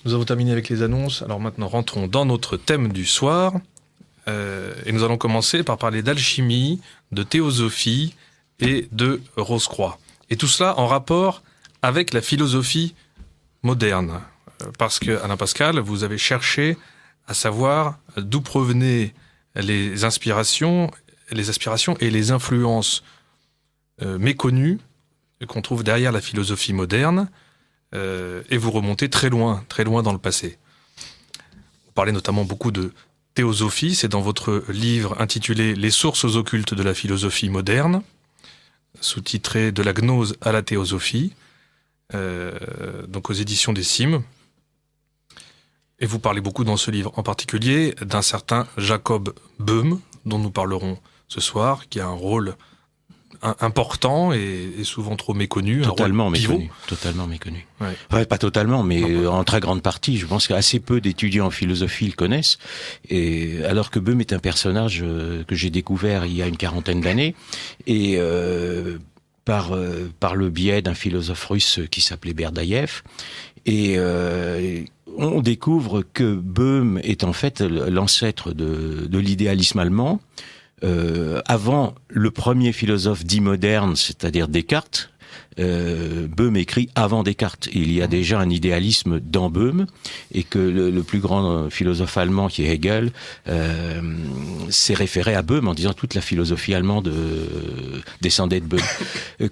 Nous avons terminé avec les annonces. Alors maintenant, rentrons dans notre thème du soir. Et nous allons commencer par parler d'alchimie, de théosophie et de Rose-Croix. Et tout cela en rapport avec la philosophie moderne. Parce que, Alain Pascal, vous avez cherché à savoir d'où provenaient les inspirations, les aspirations et les influences méconnues qu'on trouve derrière la philosophie moderne, et vous remontez très loin dans le passé. Vous parlez notamment beaucoup de théosophie, c'est dans votre livre intitulé « Les sources occultes de la philosophie moderne », sous-titré « De la gnose à la théosophie », donc aux éditions des Cimes. Et vous parlez beaucoup dans ce livre en particulier d'un certain Jacob Böhm, dont nous parlerons ce soir, qui a un rôle important et souvent trop méconnu. Totalement méconnu. Ouais. Ouais, pas totalement, mais en très grande partie. Je pense qu'assez peu d'étudiants en philosophie le connaissent. Et alors que Böhm est un personnage que j'ai découvert il y a une 40aine d'années, et par le biais d'un philosophe russe qui s'appelait Berdaïev, et on découvre que Böhm est en fait l'ancêtre de l'idéalisme allemand. Avant le premier philosophe dit moderne, c'est-à-dire Descartes, Böhm écrit avant Descartes. Il y a déjà un idéalisme dans Böhm, et que le plus grand philosophe allemand, qui est Hegel, s'est référé à Böhm en disant toute la philosophie allemande descendait de Böhm.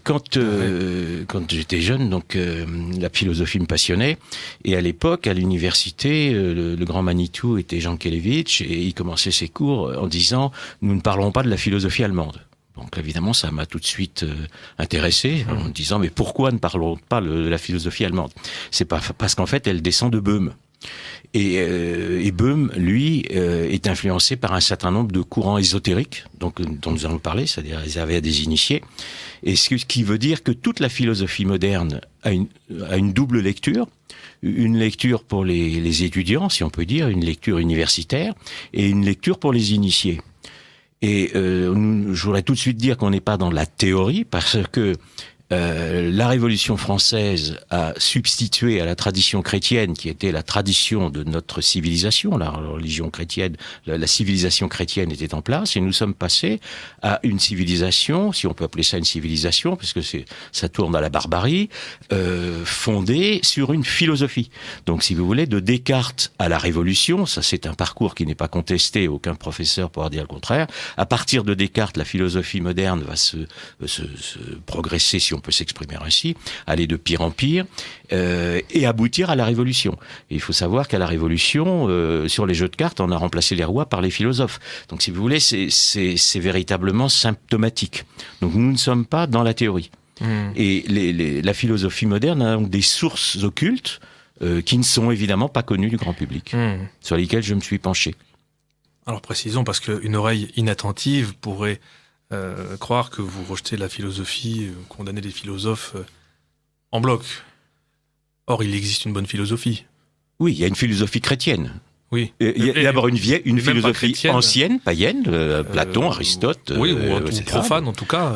Quand j'étais jeune, donc la philosophie me passionnait, et à l'époque, à l'université, le grand Manitou était Jean Kelevitch, et il commençait ses cours en disant « Nous ne parlerons pas de la philosophie allemande ». Donc évidemment, ça m'a tout de suite intéressé, en me disant mais pourquoi ne parlons pas de la philosophie allemande ? C'est pas parce qu'en fait elle descend de Böhm. Et Böhm, lui, est influencé par un certain nombre de courants ésotériques, donc dont nous allons parler, c'est-à-dire réservés à des initiés. Et ce qui veut dire que toute la philosophie moderne a une double lecture. Une lecture pour les étudiants, si on peut dire, une lecture universitaire, et une lecture pour les initiés. Et je voudrais tout de suite dire qu'on n'est pas dans la théorie, parce que la Révolution française a substitué à la tradition chrétienne, qui était la tradition de notre civilisation, la religion chrétienne, la civilisation chrétienne était en place, et nous sommes passés à une civilisation, si on peut appeler ça une civilisation, parce que ça tourne à la barbarie, fondée sur une philosophie. Donc, si vous voulez, de Descartes à la Révolution, ça c'est un parcours qui n'est pas contesté, aucun professeur pourra dire le contraire. À partir de Descartes, la philosophie moderne va se progresser, si on peut s'exprimer ainsi, aller de pire en pire, et aboutir à la Révolution. Et il faut savoir qu'à la Révolution, sur les jeux de cartes, on a remplacé les rois par les philosophes. Donc, si vous voulez, c'est véritablement symptomatique. Donc, nous ne sommes pas dans la théorie. Et la philosophie moderne a donc des sources occultes qui ne sont évidemment pas connues du grand public, sur lesquelles je me suis penché. Alors précisons, parce qu'une oreille inattentive pourrait croire que vous rejetez la philosophie, condamnez les philosophes en bloc. Or, il existe une bonne philosophie. Oui, il y a une philosophie chrétienne. Oui. Il y a d'abord une philosophie ancienne, païenne, Platon, Aristote. Oui, ou profane en tout cas.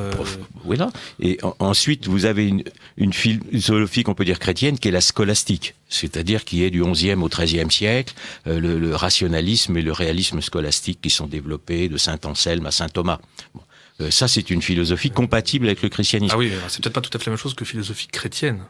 Voilà. Et ensuite, vous avez une philosophie qu'on peut dire chrétienne, qui est la scolastique, c'est-à-dire qui est du XIe au XIIIe siècle, le rationalisme et le réalisme scolastique qui sont développés de saint Anselme à saint Thomas. Bon. Ça, c'est une philosophie compatible avec le christianisme. Ah oui, c'est peut-être pas tout à fait la même chose que philosophie chrétienne.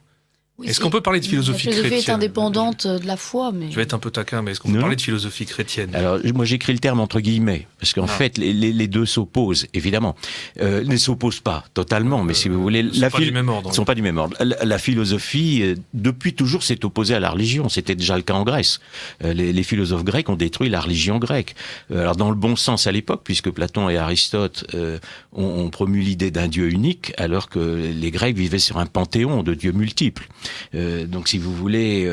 Oui, est-ce qu'on peut parler de philosophie chrétienne ? La philosophie est indépendante de la foi, mais... Je vais être un peu taquin, mais est-ce qu'on peut parler de philosophie chrétienne ? Alors, moi, j'écris le terme entre guillemets, parce qu'en fait, les deux s'opposent, évidemment. Ne s'opposent pas totalement, mais si vous voulez... Ils ne sont pas du même ordre. La philosophie, depuis toujours, s'est opposée à la religion. C'était déjà le cas en Grèce. Les philosophes grecs ont détruit la religion grecque. Alors, dans le bon sens à l'époque, puisque Platon et Aristote ont promu l'idée d'un Dieu unique, alors que les Grecs vivaient sur un panthéon de dieux multiples. Donc, si vous voulez,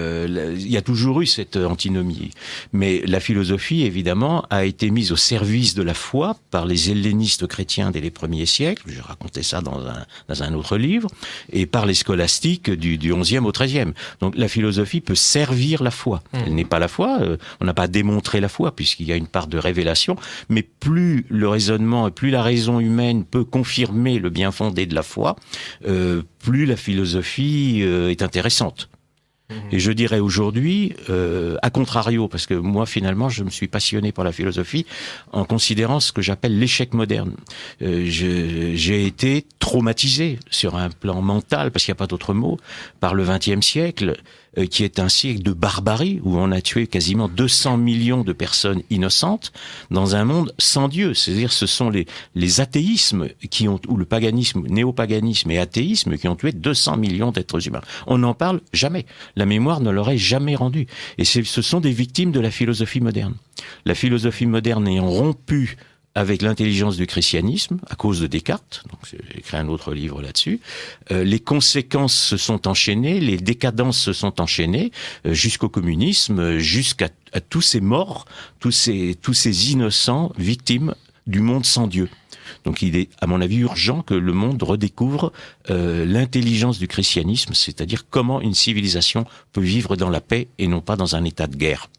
il y a toujours eu cette antinomie. Mais la philosophie, évidemment, a été mise au service de la foi par les hellénistes chrétiens dès les premiers siècles. Je racontais ça dans un autre livre. Et par les scolastiques du XIe au XIIIe. Donc, la philosophie peut servir la foi. Elle n'est pas la foi. On n'a pas démontré la foi, puisqu'il y a une part de révélation. Mais plus le raisonnement et plus la raison humaine peut confirmer le bien fondé de la foi, plus la philosophie est intéressante. Et je dirais aujourd'hui, à contrario, parce que moi finalement je me suis passionné pour la philosophie en considérant ce que j'appelle l'échec moderne. J'ai été traumatisé sur un plan mental, parce qu'il n'y a pas d'autre mot, par le XXe siècle, qui est un siècle de barbarie, où on a tué quasiment 200 millions de personnes innocentes dans un monde sans Dieu. C'est-à-dire ce sont les athéismes qui ont, ou le paganisme, néopaganisme et athéisme qui ont tué 200 millions d'êtres humains. On n'en parle jamais. La mémoire ne leur est jamais rendue. Et ce sont des victimes de la philosophie moderne. La philosophie moderne ayant rompu avec l'intelligence du christianisme, à cause de Descartes, donc j'ai écrit un autre livre là-dessus, les conséquences se sont enchaînées, les décadences se sont enchaînées, jusqu'au communisme, jusqu'à tous ces morts, tous ces innocents victimes du monde sans Dieu. Donc il est, à mon avis, urgent que le monde redécouvre l'intelligence du christianisme, c'est-à-dire comment une civilisation peut vivre dans la paix et non pas dans un état de guerre.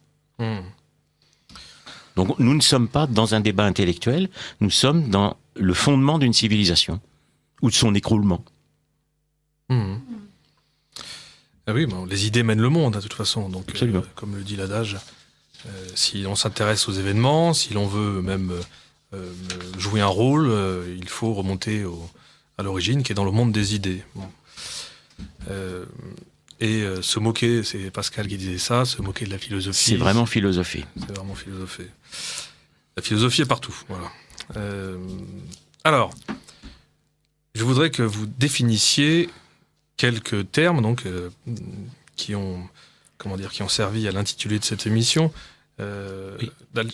Donc nous ne sommes pas dans un débat intellectuel, nous sommes dans le fondement d'une civilisation, ou de son écroulement. Ah oui, bon, les idées mènent le monde, de toute façon. Donc, comme le dit l'adage, si l'on s'intéresse aux événements, si l'on veut même jouer un rôle, il faut remonter à l'origine, qui est dans le monde des idées. Bon. Se moquer, c'est Pascal qui disait ça, se moquer de la philosophie. C'est vraiment philosopher. C'est vraiment philosopher. La philosophie est partout, voilà. Alors, je voudrais que vous définissiez quelques termes, donc, qui ont servi à l'intitulé de cette émission. Oui.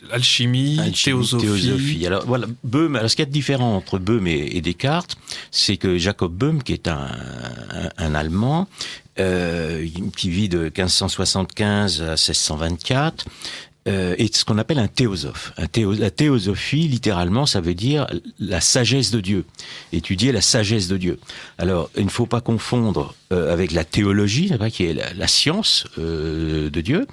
Alchimie, théosophie. Alors voilà, Böhm. Alors ce qu'il y a de différent entre Böhm et Descartes, c'est que Jacob Böhm, qui est un Allemand, qui vit de 1575 à 1624, est ce qu'on appelle un théosophe. La théosophie, littéralement, ça veut dire la sagesse de Dieu. Étudier la sagesse de Dieu. Alors, il ne faut pas confondre avec la théologie, qui est la science de Dieu.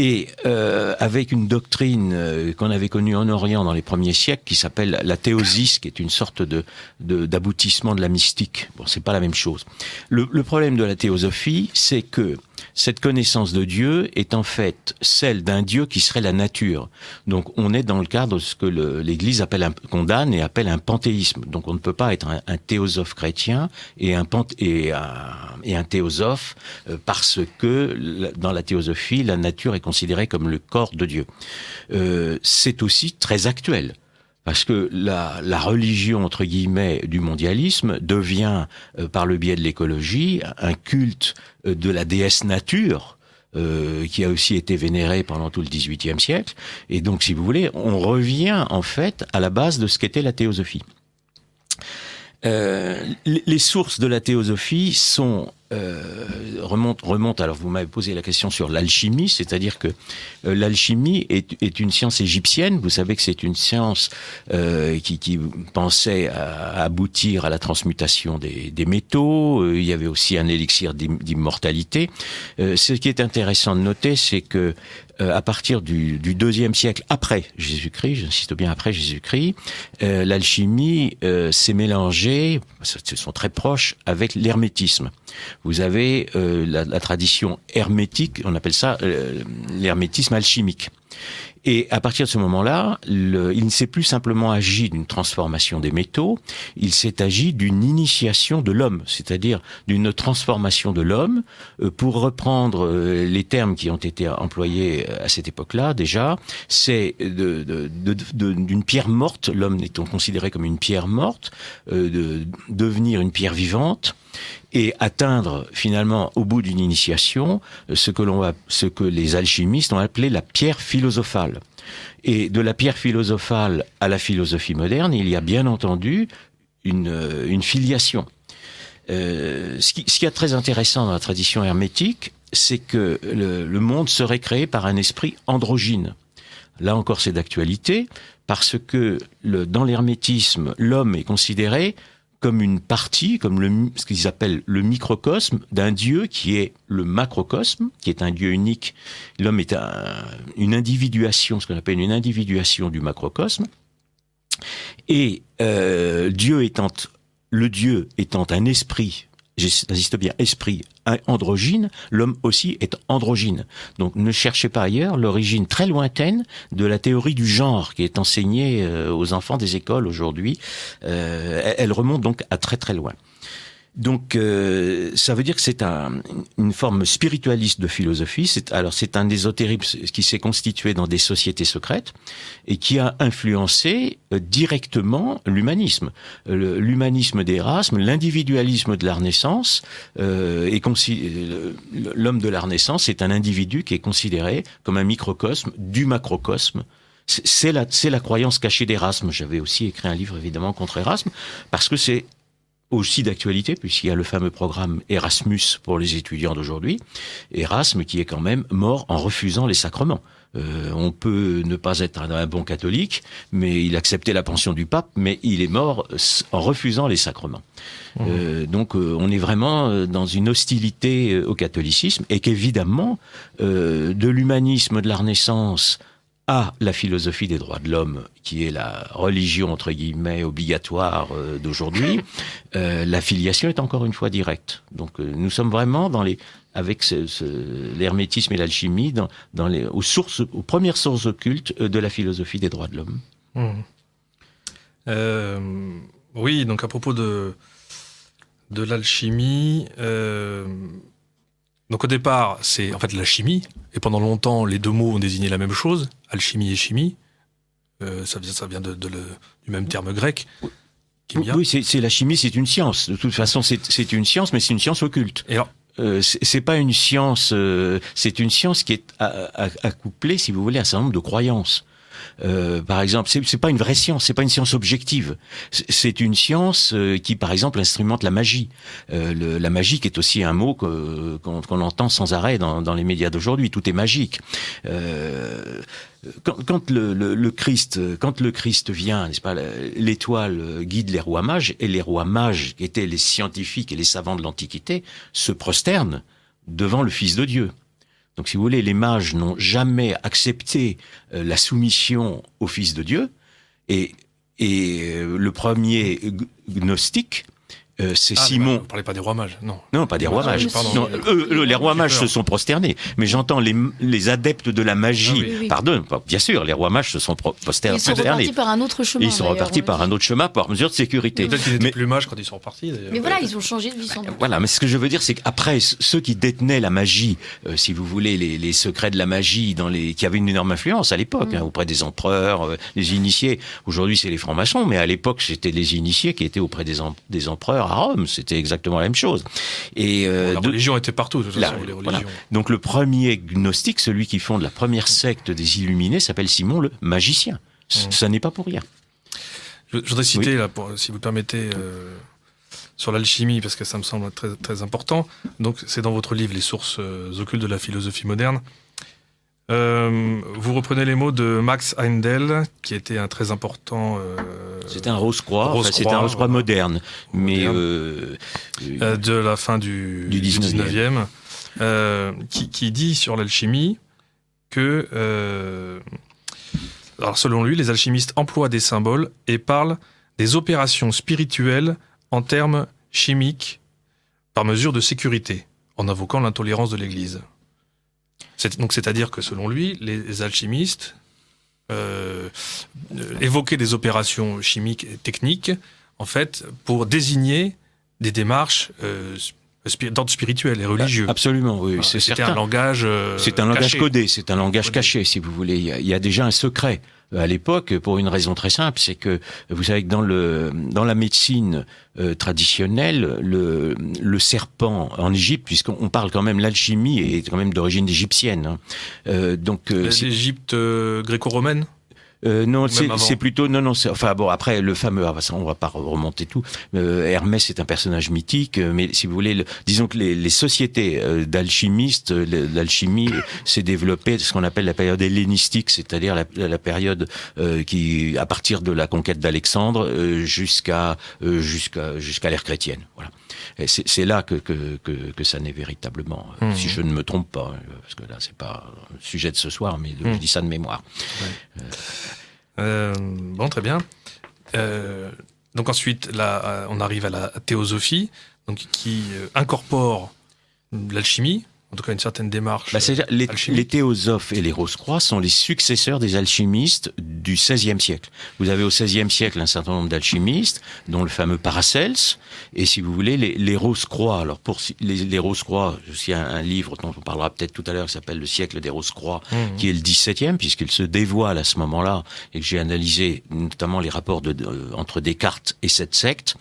Et avec une doctrine qu'on avait connue en Orient dans les premiers siècles, qui s'appelle la théosis, qui est une sorte d'aboutissement de la mystique. Bon, c'est pas la même chose. Le problème de la théosophie, c'est que cette connaissance de Dieu est en fait celle d'un Dieu qui serait la nature. Donc on est dans le cadre de ce que l'Église condamne et appelle un panthéisme. Donc on ne peut pas être un théosophe chrétien et un théosophe parce que dans la théosophie, la nature est considérée comme le corps de Dieu. C'est aussi très actuel. Parce que la religion, entre guillemets, du mondialisme devient, par le biais de l'écologie, un culte de la déesse nature, qui a aussi été vénérée pendant tout le XVIIIe siècle. Et donc, si vous voulez, on revient, en fait, à la base de ce qu'était la théosophie. Les sources de la théosophie remontent. Alors vous m'avez posé la question sur l'alchimie, c'est-à-dire que l'alchimie est une science égyptienne. Vous savez que c'est une science qui pensait à aboutir à la transmutation des métaux. Il y avait aussi un élixir d'immortalité. Ce qui est intéressant de noter, c'est que à partir du IIe siècle après Jésus-Christ, j'insiste bien après Jésus-Christ, l'alchimie s'est mélangée, ils sont très proches, avec l'hermétisme. Vous avez la tradition hermétique, on appelle ça l'hermétisme alchimique. Et à partir de ce moment-là, il ne s'est plus simplement agi d'une transformation des métaux, il s'est agi d'une initiation de l'homme, c'est-à-dire d'une transformation de l'homme. Pour reprendre les termes qui ont été employés à cette époque-là, déjà, c'est d'une pierre morte, l'homme étant considéré comme une pierre morte, de devenir une pierre vivante, et atteindre finalement au bout d'une initiation ce que les alchimistes ont appelé la pierre philosophale. Et de la pierre philosophale à la philosophie moderne, il y a bien entendu une filiation. Ce qui est très intéressant dans la tradition hermétique, c'est que le monde serait créé par un esprit androgyne. Là encore, c'est d'actualité, parce que dans l'hermétisme, l'homme est considéré comme une partie, comme ce qu'ils appellent le microcosme d'un Dieu qui est le macrocosme, qui est un Dieu unique. L'homme est une individuation, ce qu'on appelle une individuation du macrocosme. Et le Dieu étant un esprit j'insiste bien, esprit androgyne, l'homme aussi est androgyne. Donc ne cherchez pas ailleurs l'origine très lointaine de la théorie du genre qui est enseignée aux enfants des écoles aujourd'hui. Elle remonte donc à très très loin. Donc, ça veut dire que c'est une forme spiritualiste de philosophie. C'est un ésotérisme qui s'est constitué dans des sociétés secrètes et qui a influencé directement l'humanisme. L'humanisme d'Erasme, l'individualisme de la Renaissance, l'homme de la Renaissance est un individu qui est considéré comme un microcosme du macrocosme. C'est la croyance cachée d'Erasme. J'avais aussi écrit un livre évidemment contre Erasme parce que c'est aussi d'actualité, puisqu'il y a le fameux programme Erasmus pour les étudiants d'aujourd'hui. Erasme qui est quand même mort en refusant les sacrements. On peut ne pas être un bon catholique, mais il acceptait la pension du pape, mais il est mort en refusant les sacrements. Donc on est vraiment dans une hostilité au catholicisme, et qu'évidemment, de l'humanisme de la Renaissance à la philosophie des droits de l'homme, qui est la religion, entre guillemets, obligatoire d'aujourd'hui, la filiation est encore une fois directe. Donc nous sommes vraiment avec l'hermétisme et l'alchimie, aux premières sources occultes de la philosophie des droits de l'homme. Oui, donc à propos de l'alchimie... Donc au départ, c'est en fait la chimie, et pendant longtemps, les deux mots ont désigné la même chose, alchimie et chimie. Ça vient du même terme grec. Oui, c'est la chimie, c'est une science. De toute façon, c'est une science, mais c'est une science occulte. Et alors, c'est pas une science, c'est une science qui est accouplée, si vous voulez, à un certain nombre de croyances. Par exemple, c'est pas une vraie science, c'est pas une science objective. C'est une science qui, par exemple, instrumente la magie. La magie qui est aussi un mot qu'on entend sans arrêt dans les médias d'aujourd'hui. Tout est magique. Quand le Christ vient, n'est-ce pas, l'étoile guide les rois mages, et les rois mages, qui étaient les scientifiques et les savants de l'Antiquité, se prosternent devant le Fils de Dieu. Donc, si vous voulez, les mages n'ont jamais accepté la soumission au Fils de Dieu, et le premier gnostique, c'est Simon. Vous ne parlez pas des rois mages, non. Non, pas des rois mages. Non, les rois mages se sont prosternés. Mais j'entends les adeptes de la magie. Oui. Pardon, bien sûr, les rois mages se sont prosternés. Ils sont repartis par un autre chemin. Ils sont repartis par un autre chemin par mesure de sécurité. Peut-être qu'ils étaient plus mages quand ils sont repartis, d'ailleurs. Mais voilà, ils ont changé de vie sans doute. Voilà, mais ce que je veux dire, c'est qu'après, ceux qui détenaient la magie, si vous voulez, les secrets de la magie, qui avaient une énorme influence à l'époque, auprès des empereurs, les initiés. Aujourd'hui, c'est les francs-maçons, mais à l'époque, c'était les initiés qui étaient auprès des empereurs à Rome. C'était exactement la même chose. Et la religion était partout, de toute façon, les religions. Voilà. Donc le premier gnostique, celui qui fonde la première secte des Illuminés, s'appelle Simon le magicien. Ça n'est pas pour rien. Je voudrais citer, là, si vous permettez, sur l'alchimie, parce que ça me semble très, très important. Donc, c'est dans votre livre, Les sources occultes de la philosophie moderne. Vous reprenez les mots de Max Heindel, qui était un très important... c'était un Rose-Croix, c'était un Rose-Croix moderne, mais de la fin du 19e, qui dit sur l'alchimie que, alors selon lui, les alchimistes emploient des symboles et parlent des opérations spirituelles en termes chimiques par mesure de sécurité, en invoquant l'intolérance de l'Église. C'est-à-dire que, selon lui, les alchimistes évoquaient des opérations chimiques et techniques, en fait, pour désigner des démarches d'ordre spirituel et religieux. Absolument, oui, c'est C'était certain. un langage c'est un langage caché. codé, c'est un langage caché, si vous voulez. Il y a déjà un secret. À l'époque, pour une raison très simple, c'est que vous savez que dans la médecine traditionnelle, le serpent en Égypte, puisqu'on parle quand même, l'alchimie est quand même d'origine égyptienne. L'Égypte gréco-romaine. Non, c'est plutôt enfin bon, après le fameux, on va pas remonter tout. Hermès est un personnage mythique, mais si vous voulez, disons que les sociétés d'alchimistes, l'alchimie s'est développée ce qu'on appelle la période hellénistique, c'est-à-dire la période qui, à partir de la conquête d'Alexandre jusqu'à l'ère chrétienne. Voilà. C'est là que ça naît véritablement, si je ne me trompe pas, parce que là c'est pas le sujet de ce soir, mais je dis ça de mémoire. Bon, très bien. Donc ensuite, là, on arrive à la théosophie. donc qui incorpore l'alchimie, en tout cas une certaine démarche. C'est-à-dire, les théosophes et les Rose-Croix sont les successeurs des alchimistes du XVIe siècle. Vous avez au XVIe siècle un certain nombre d'alchimistes, dont le fameux Paracels, et si vous voulez, les Rose-Croix. Alors pour les Rose-Croix, il y a un livre dont on parlera peut-être tout à l'heure qui s'appelle Le siècle des Rose-Croix, qui est le XVIIe, puisqu'il se dévoile à ce moment-là, et que j'ai analysé notamment les rapports entre Descartes et cette secte.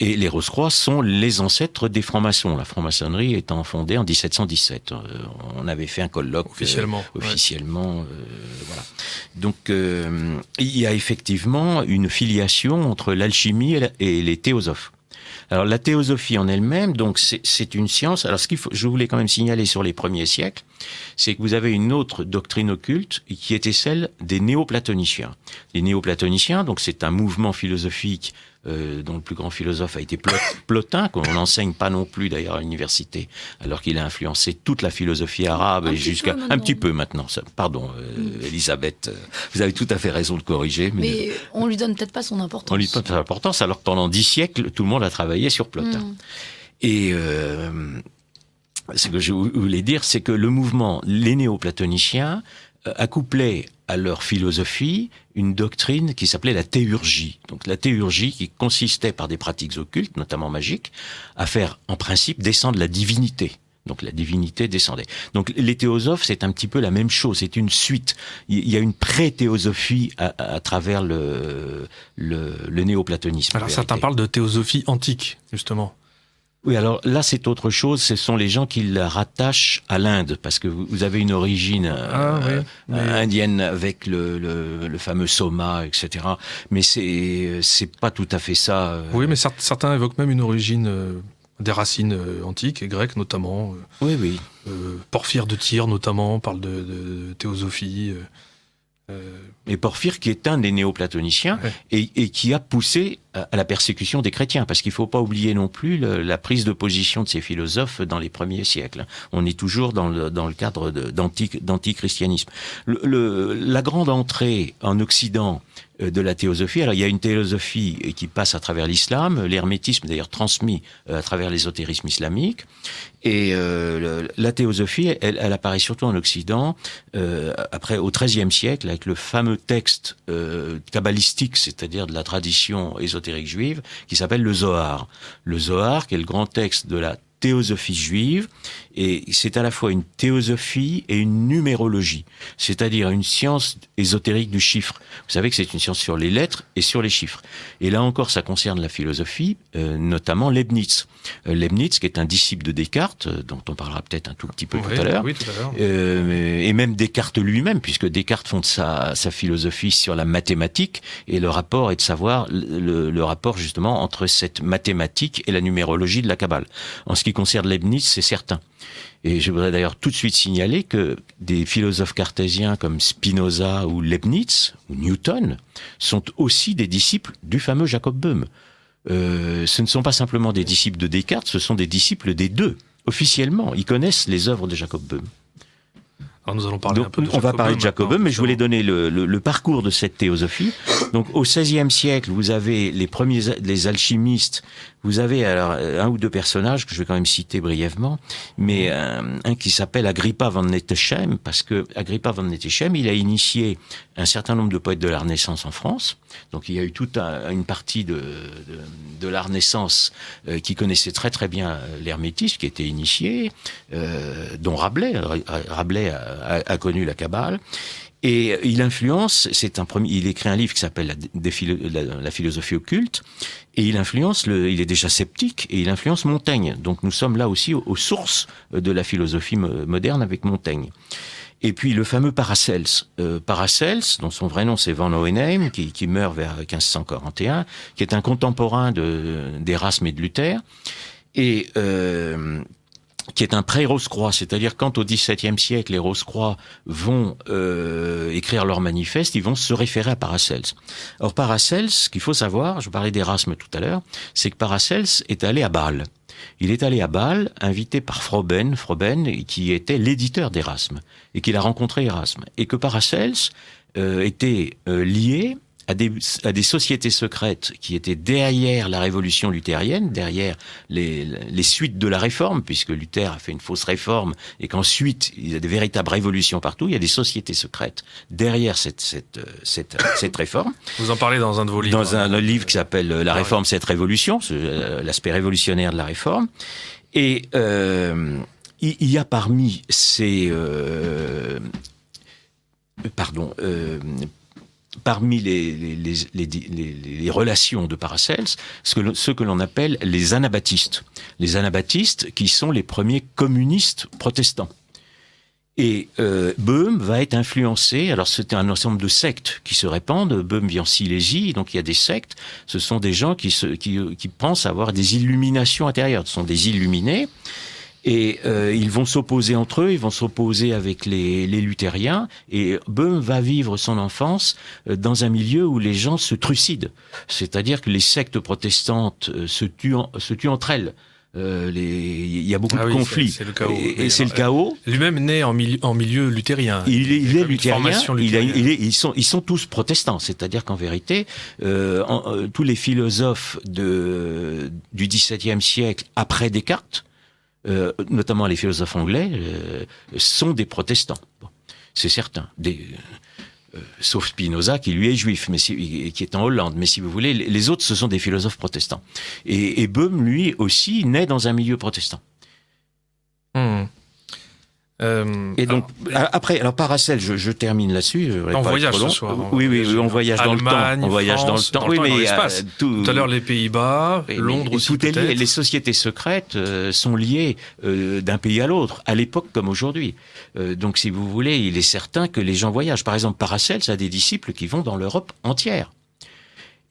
Et les Rose-Croix sont les ancêtres des francs-maçons, la franc-maçonnerie étant fondée en 1717. On avait fait un colloque officiellement. Voilà. Donc il y a effectivement une filiation entre l'alchimie et les théosophes. Alors la théosophie en elle-même, donc c'est une science. Alors je voulais quand même signaler sur les premiers siècles, c'est que vous avez une autre doctrine occulte qui était celle des néoplatoniciens. Les néoplatoniciens, donc c'est un mouvement philosophique dont le plus grand philosophe a été Plotin, qu'on n'enseigne pas non plus d'ailleurs à l'université, alors qu'il a influencé toute la philosophie arabe et jusqu'à un petit peu maintenant. Pardon, Elisabeth, vous avez tout à fait raison de corriger. Mais on lui donne peut-être pas son importance. On lui donne pas son importance, alors que pendant 10 siècles, tout le monde a travaillé sur Plotin. Et ce que je voulais dire, c'est que le mouvement, les néoplatoniciens, accouplaient à leur philosophie une doctrine qui s'appelait la théurgie. Donc la théurgie qui consistait par des pratiques occultes, notamment magiques, à faire en principe descendre la divinité. Donc la divinité descendait. Donc les théosophes, c'est un petit peu la même chose, c'est une suite. Il y a une pré-théosophie à travers le néoplatonisme. Alors certains parlent de théosophie antique, justement. Oui, alors là, c'est autre chose. Ce sont les gens qui la rattachent à l'Inde, parce que vous avez une origine indienne avec le fameux Soma, etc. Mais c'est pas tout à fait ça. Oui, mais certains évoquent même une origine des racines antiques et grecques, notamment. Oui. Porphyre de Tyr, notamment, parle de théosophie. Et Porphyre, qui est un des néoplatoniciens, et qui a poussé à la persécution des chrétiens, parce qu'il ne faut pas oublier non plus la prise de position de ces philosophes dans les premiers siècles. On est toujours dans le cadre d'antichristianisme. La grande entrée en Occident de la théosophie, alors il y a une théosophie qui passe à travers l'islam, l'hermétisme d'ailleurs transmis à travers l'ésotérisme islamique, et la théosophie, elle apparaît surtout en Occident, après au XIIIe siècle, avec le fameux texte kabbalistique, c'est-à-dire de la tradition ésotérique juive, qui s'appelle le Zohar. Le Zohar, qui est le grand texte de la théosophie juive, et c'est à la fois une théosophie et une numérologie, c'est-à-dire une science ésotérique du chiffre. Vous savez que c'est une science sur les lettres et sur les chiffres. Et là encore, ça concerne la philosophie, notamment Leibniz. Leibniz, qui est un disciple de Descartes, dont on parlera peut-être un tout petit peu tout à l'heure. Oui, tout à l'heure. Et même Descartes lui-même, puisque Descartes fonde sa philosophie sur la mathématique, et le rapport est de savoir le rapport justement entre cette mathématique et la numérologie de la Kabbale. En ce qui concerne Leibniz, c'est certain. Et je voudrais d'ailleurs tout de suite signaler que des philosophes cartésiens comme Spinoza ou Leibniz ou Newton sont aussi des disciples du fameux Jacob Böhm. Ce ne sont pas simplement des disciples de Descartes, ce sont des disciples des deux. Officiellement, ils connaissent les œuvres de Jacob Böhm. Alors nous allons parler un peu de on va parler de Jacob Böhm, mais je voulais justement. donner le parcours de cette théosophie. Donc au XVIe siècle, vous avez les alchimistes. Vous avez alors un ou deux personnages que je vais quand même citer brièvement, mais un qui s'appelle Agrippa von Nettesheim, parce que Agrippa von Nettesheim, il a initié un certain nombre de poètes de la Renaissance en France. Donc il y a eu toute une partie de la Renaissance qui connaissait très très bien l'hermétisme, qui était initié, dont Rabelais. Rabelais a connu la Kabbale. Et il influence, il écrit un livre qui s'appelle la philosophie occulte, et il est déjà sceptique, et il influence Montaigne. Donc nous sommes là aussi aux sources de la philosophie moderne avec Montaigne. Et puis le fameux Paracels, dont son vrai nom c'est Van Hohenheim, qui meurt vers 1541, qui est un contemporain d'Erasme et de Luther, et qui est un pré-Rose-Croix, c'est-à-dire quand au XVIIe siècle les Rose-Croix vont écrire leur manifeste, ils vont se référer à Paracels. Or Paracels, ce qu'il faut savoir, je parlais d'Erasme tout à l'heure, c'est que Paracels est allé à Bâle. Il est allé à Bâle, invité par Froben, qui était l'éditeur d'Erasme, et qu'il a rencontré Erasme. Et que Paracels était lié à des sociétés secrètes qui étaient derrière la révolution luthérienne, derrière les suites de la réforme, puisque Luther a fait une fausse réforme et qu'ensuite il y a des véritables révolutions partout. Il y a des sociétés secrètes derrière cette réforme. Vous en parlez dans un de vos livres. Dans un livre qui s'appelle La réforme, cette révolution, l'aspect révolutionnaire de la réforme. Et il y a parmi ces parmi les relations de Paracelse, ce que l'on appelle les anabaptistes. Les anabaptistes qui sont les premiers communistes protestants. Et Böhm va être influencé, alors c'était un ensemble de sectes qui se répandent, Böhm vit en Silésie, donc il y a des sectes, ce sont des gens qui pensent avoir des illuminations intérieures, ce sont des illuminés, et ils vont s'opposer entre eux, ils vont s'opposer avec les luthériens, et Böhm va vivre son enfance dans un milieu où les gens se trucident, c'est-à-dire que les sectes protestantes se tuent entre elles. Il y a beaucoup de conflits. C'est le chaos. Et c'est le chaos. Lui-même né en milieu luthérien. Il est luthérien. Ils sont tous protestants. C'est-à-dire qu'en vérité, tous les philosophes du XVIIe siècle après Descartes, notamment les philosophes anglais, sont des protestants. Bon, c'est certain. Sauf Spinoza, qui lui est juif, mais qui est en Hollande. Mais si vous voulez, les autres, ce sont des philosophes protestants. Et Böhm, lui aussi, naît dans un milieu protestant. Et donc, après, Paracelse, je termine là-dessus. On voyage ce soir. Oui, on voyage dans le temps. On voyage dans le temps. Oui, mais tout à l'heure, les Pays-Bas, Londres aussi, tout est lié. Les sociétés secrètes sont liées d'un pays à l'autre, à l'époque comme aujourd'hui. Donc, si vous voulez, il est certain que les gens voyagent. Par exemple, Paracelse a des disciples qui vont dans l'Europe entière.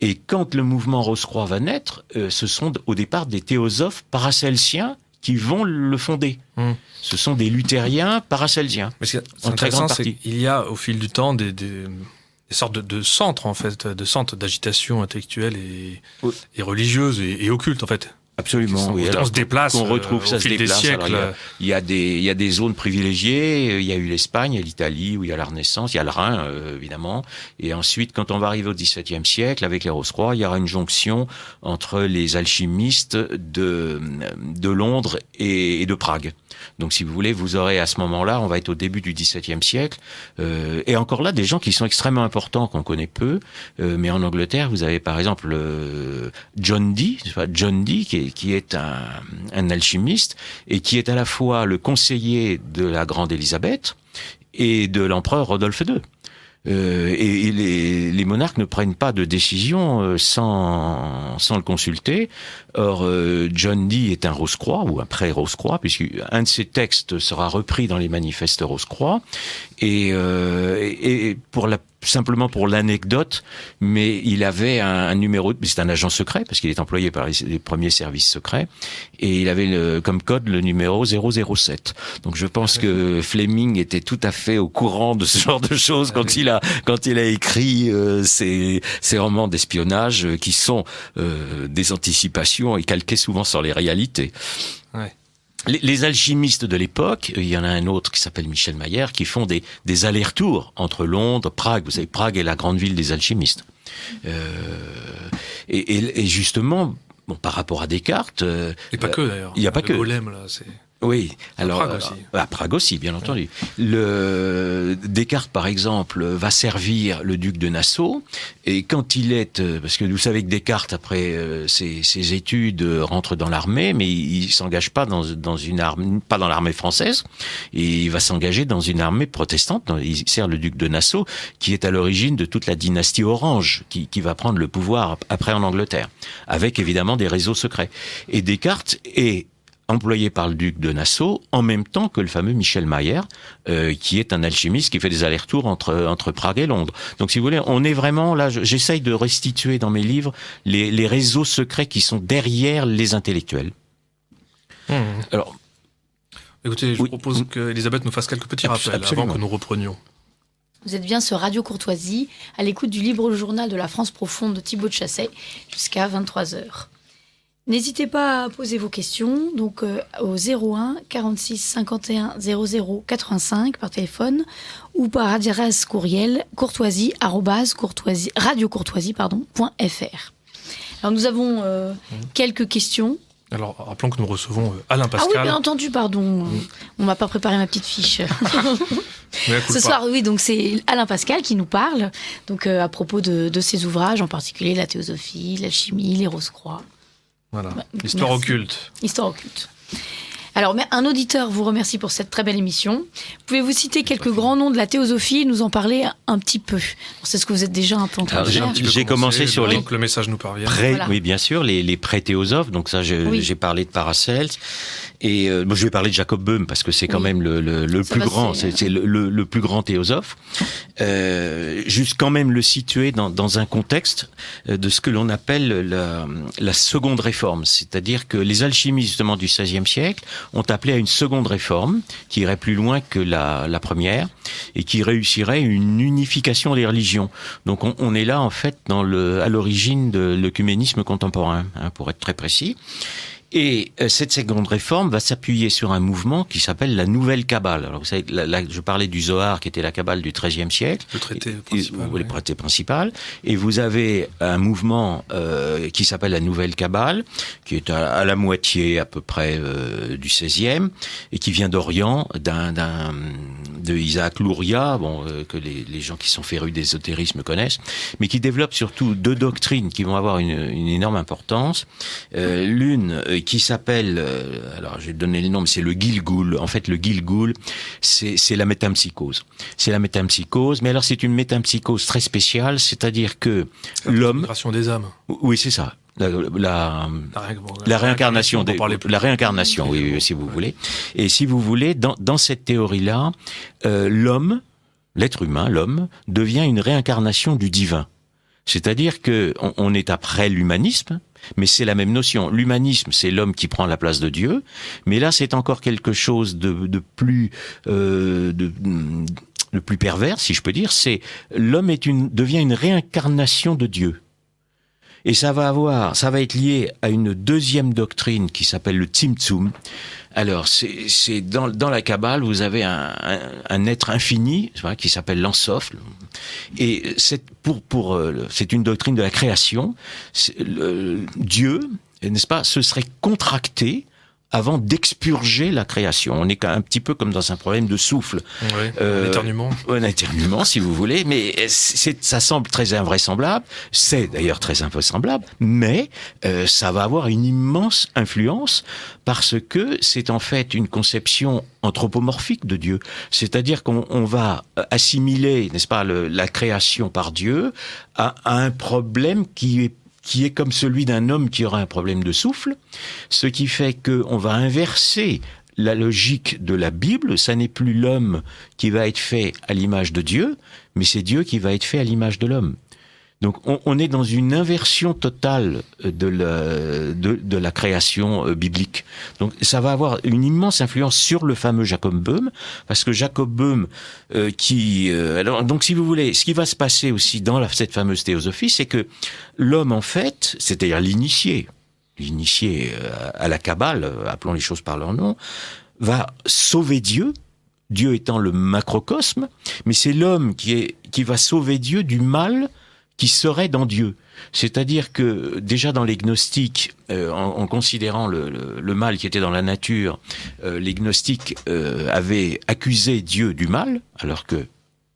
Et quand le mouvement Rose-Croix va naître, ce sont au départ des théosophes paracelsiens qui vont le fonder. Ce sont des luthériens paracelsiens. Mais ce qui est intéressant, c'est qu'il y a au fil du temps des sortes de centres, en fait, de centres d'agitation intellectuelle et religieuse et occulte, en fait. Absolument, oui. On se déplace, on retrouve ça au fil des siècles. Alors, il y a des zones privilégiées. Il y a eu l'Espagne, il y a l'Italie, où il y a la Renaissance, il y a le Rhin, évidemment. Et ensuite, quand on va arriver au XVIIe siècle, avec les Rose-Croix, il y aura une jonction entre les alchimistes de Londres et de Prague. Donc, si vous voulez, vous aurez à ce moment-là, on va être au début du XVIIe siècle, et encore là, des gens qui sont extrêmement importants, qu'on connaît peu, mais en Angleterre, vous avez par exemple John Dee, qui est un alchimiste, et qui est à la fois le conseiller de la grande Élisabeth et de l'empereur Rodolphe II. Et les monarques ne prennent pas de décision sans le consulter. Or, John Dee est un Rose-Croix ou un pré-Rose-Croix, puisqu'un de ses textes sera repris dans les manifestes Rose-Croix. Et simplement pour l'anecdote, mais il avait un numéro, c'est un agent secret, parce qu'il est employé par les premiers services secrets, et il avait comme code le numéro 007. Donc je pense que Fleming était tout à fait au courant de ce genre de choses quand il a écrit ces romans d'espionnage qui sont des anticipations et calqués souvent sur les réalités. Ouais. Les alchimistes de l'époque, il y en a un autre qui s'appelle Michel Mayer, qui font des allers-retours entre Londres, Prague. Vous savez, Prague est la grande ville des alchimistes. Et justement, bon, par rapport à Descartes... Et pas que d'ailleurs. Il n'y a pas que... Golem, là, c'est... Oui, alors Prague aussi. À Prague aussi, bien entendu. Descartes, par exemple, va servir le duc de Nassau, et quand il est, parce que vous savez que Descartes, après ses études, rentre dans l'armée, mais il s'engage pas dans une armée, pas dans l'armée française, et il va s'engager dans une armée protestante. Il sert le duc de Nassau, qui est à l'origine de toute la dynastie Orange, qui va prendre le pouvoir après en Angleterre, avec évidemment des réseaux secrets. Et Descartes est employé par le duc de Nassau, en même temps que le fameux Michel Mayer, qui est un alchimiste qui fait des allers-retours entre Prague et Londres. Donc, si vous voulez, on est vraiment là, j'essaye de restituer dans mes livres les réseaux secrets qui sont derrière les intellectuels. Alors, écoutez, je vous propose qu'Elisabeth nous fasse quelques petits rappels avant que nous reprenions. Vous êtes bien sur Radio Courtoisie, à l'écoute du libre journal de la France profonde de Thibaut de Chassey, jusqu'à 23h. N'hésitez pas à poser vos questions donc au 01 46 51 00 85 par téléphone ou par adresse courriel radiocourtoisie.fr. Alors nous avons quelques questions. Alors, rappelons que nous recevons Alain Pascal. Ah oui, bien entendu, pardon. On m'a pas préparé ma petite fiche. Ce soir, oui, donc c'est Alain Pascal qui nous parle donc à propos de ses ouvrages, en particulier la théosophie, l'alchimie, les Rose-Croix. Voilà, l'histoire occulte. Histoire occulte. Alors, un auditeur vous remercie pour cette très belle émission. Pouvez-vous citer quelques grands noms de la théosophie et nous en parler un petit peu? C'est ce que vous êtes déjà un peu en train de faire. J'ai commencé sur les... Donc le message nous parvient. Voilà. Oui, bien sûr, les pré-théosophes. Donc ça, j'ai parlé de Paracelse. Et bon, je vais parler de Jacob Böhm parce que c'est quand même le plus grand, c'est le plus grand théosophe. Juste quand même le situer dans un contexte de ce que l'on appelle la seconde réforme. C'est-à-dire que les alchimistes justement du XVIe siècle ont appelé à une seconde réforme qui irait plus loin que la première et qui réussirait une unification des religions. Donc on est là en fait à l'origine de l'œcuménisme contemporain, pour être très précis. Et cette seconde réforme va s'appuyer sur un mouvement qui s'appelle la Nouvelle Kabbale. Alors vous savez, je parlais du Zohar qui était la Kabbale du XIIIe siècle. Le traité principal. Le traité principal. Et vous avez un mouvement qui s'appelle la Nouvelle Kabbale, qui est à la moitié à peu près du XVIe et qui vient d'Orient, de Isaac Luria, que les gens qui sont férus d'ésotérisme connaissent, mais qui développe surtout deux doctrines qui vont avoir une énorme importance. L'une qui s'appelle, alors j'ai donné le nom, mais c'est le Gilgul. En fait, le Gilgul, c'est la métempsychose. C'est la métempsychose, mais alors c'est une métempsychose très spéciale, c'est-à-dire que l'homme... La migration des âmes. Oui, c'est ça. La réincarnation, la réincarnation, oui, si vous voulez. Et si vous voulez, dans cette théorie-là, l'homme, l'être humain, l'homme, devient une réincarnation du divin. C'est-à-dire que on est après l'humanisme, mais c'est la même notion. L'humanisme, c'est l'homme qui prend la place de Dieu, mais là, c'est encore quelque chose de plus pervers, si je peux dire. C'est l'homme devient une réincarnation de Dieu. Et ça va être lié à une deuxième doctrine qui s'appelle le Tzimtzum. Alors, c'est dans la Kabbale, vous avez un être infini, qui s'appelle l'Ensof. Et c'est une doctrine de la création. Dieu, n'est-ce pas, se serait contracté avant d'expurger la création. On est un petit peu comme dans un problème de souffle. Oui, un éternuement. Un éternuement, si vous voulez, mais ça semble très invraisemblable, c'est d'ailleurs très invraisemblable, mais ça va avoir une immense influence parce que c'est en fait une conception anthropomorphique de Dieu. C'est-à-dire qu'on va assimiler, n'est-ce pas, la création par Dieu à un problème qui est comme celui d'un homme qui aura un problème de souffle, ce qui fait qu'on va inverser la logique de la Bible. Ça n'est plus l'homme qui va être fait à l'image de Dieu, mais c'est Dieu qui va être fait à l'image de l'homme. Donc on est dans une inversion totale de la création biblique. Donc ça va avoir une immense influence sur le fameux Jacob Böhm, parce que Jacob Böhm alors donc si vous voulez, ce qui va se passer aussi dans cette fameuse théosophie, c'est que l'homme en fait, c'est-à-dire l'initié à la Kabbale, appelons les choses par leur nom, va sauver Dieu. Dieu étant le macrocosme, mais c'est l'homme qui va sauver Dieu du mal qui serait dans Dieu. C'est-à-dire que déjà dans les gnostiques, en considérant le mal qui était dans la nature, les gnostiques avaient accusé Dieu du mal, alors que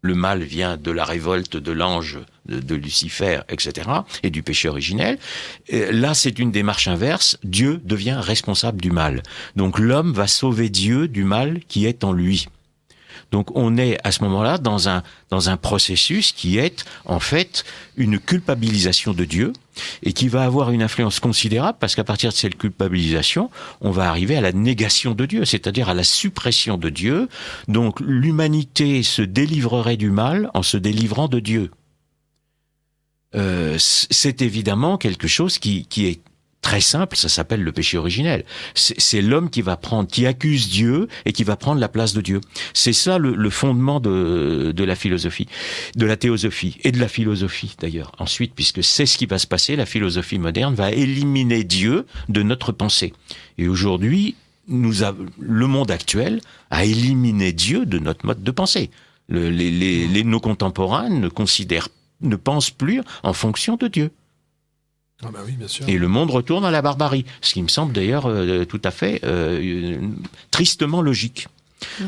le mal vient de la révolte de l'ange, de Lucifer, etc., et du péché originel. Là, c'est une démarche inverse. Dieu devient responsable du mal. Donc l'homme va sauver Dieu du mal qui est en lui. Donc on est à ce moment-là dans un processus qui est en fait une culpabilisation de Dieu et qui va avoir une influence considérable parce qu'à partir de cette culpabilisation, on va arriver à la négation de Dieu, c'est-à-dire à la suppression de Dieu. Donc l'humanité se délivrerait du mal en se délivrant de Dieu. C'est évidemment quelque chose qui est très simple, ça s'appelle le péché originel. C'est l'homme qui accuse Dieu et qui va prendre la place de Dieu. C'est ça le fondement de la philosophie, de la théosophie et de la philosophie d'ailleurs. Ensuite, puisque c'est ce qui va se passer, la philosophie moderne va éliminer Dieu de notre pensée. Et aujourd'hui, le monde actuel a éliminé Dieu de notre mode de pensée. Nos contemporains ne pensent plus en fonction de Dieu. Ah bah oui, bien sûr. Et le monde retourne à la barbarie, ce qui me semble d'ailleurs tout à fait tristement logique.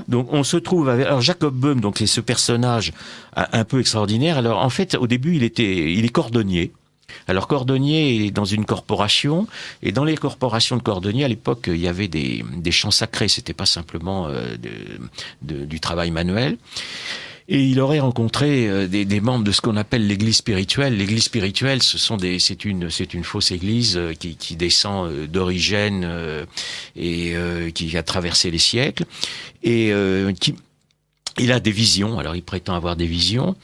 Donc on se trouve avec Jacob Böhm, donc c'est ce personnage un peu extraordinaire. Alors en fait, au début, il est cordonnier. Alors cordonnier, il est dans une corporation, et dans les corporations de cordonniers, à l'époque, il y avait des champs sacrés. C'était pas simplement du travail manuel. Et il aurait rencontré des membres de ce qu'on appelle l'église spirituelle. L'église spirituelle, c'est une fausse église qui descend d'Origène et qui a traversé les siècles. Et il a des visions. Alors il prétend avoir des visions.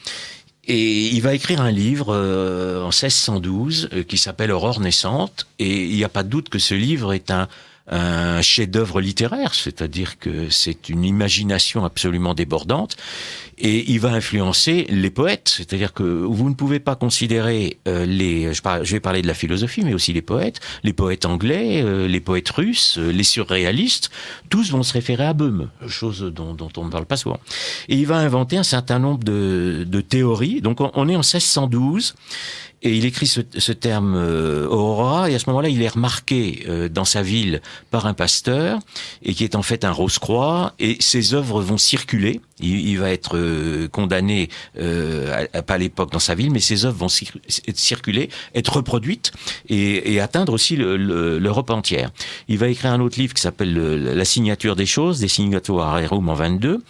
Et il va écrire un livre en 1612 qui s'appelle Aurore naissante. Et il n'y a pas de doute que ce livre est un chef-d'œuvre littéraire, c'est-à-dire que c'est une imagination absolument débordante, et il va influencer les poètes, c'est-à-dire que vous ne pouvez pas considérer je vais parler de la philosophie, mais aussi les poètes anglais, les poètes russes, les surréalistes, tous vont se référer à Böhm, chose dont on ne parle pas souvent. Et il va inventer un certain nombre de théories, donc on est en 1612, et il écrit ce terme aurora, et à ce moment-là, il est remarqué dans sa ville par un pasteur, et qui est en fait un Rose-Croix, et ses œuvres vont circuler. Il va être condamné, pas à l'époque dans sa ville, mais ses œuvres vont circuler, être reproduites, et atteindre aussi l'Europe entière. Il va écrire un autre livre qui s'appelle La signature des choses, des Signatura Rerum en 22,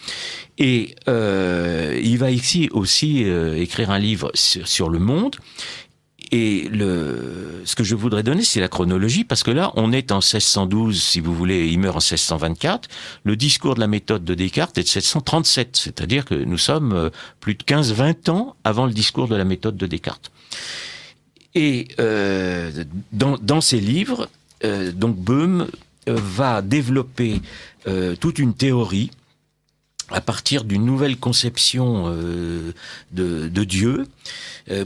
et il va ici aussi écrire un livre sur le monde. Et ce que je voudrais donner, c'est la chronologie, parce que là, on est en 1612, si vous voulez, il meurt en 1624. Le discours de la méthode de Descartes est de 1737, c'est-à-dire que nous sommes plus de 15-20 ans avant le discours de la méthode de Descartes. Et dans ces livres, donc Böhm va développer toute une théorie à partir d'une nouvelle conception de Dieu.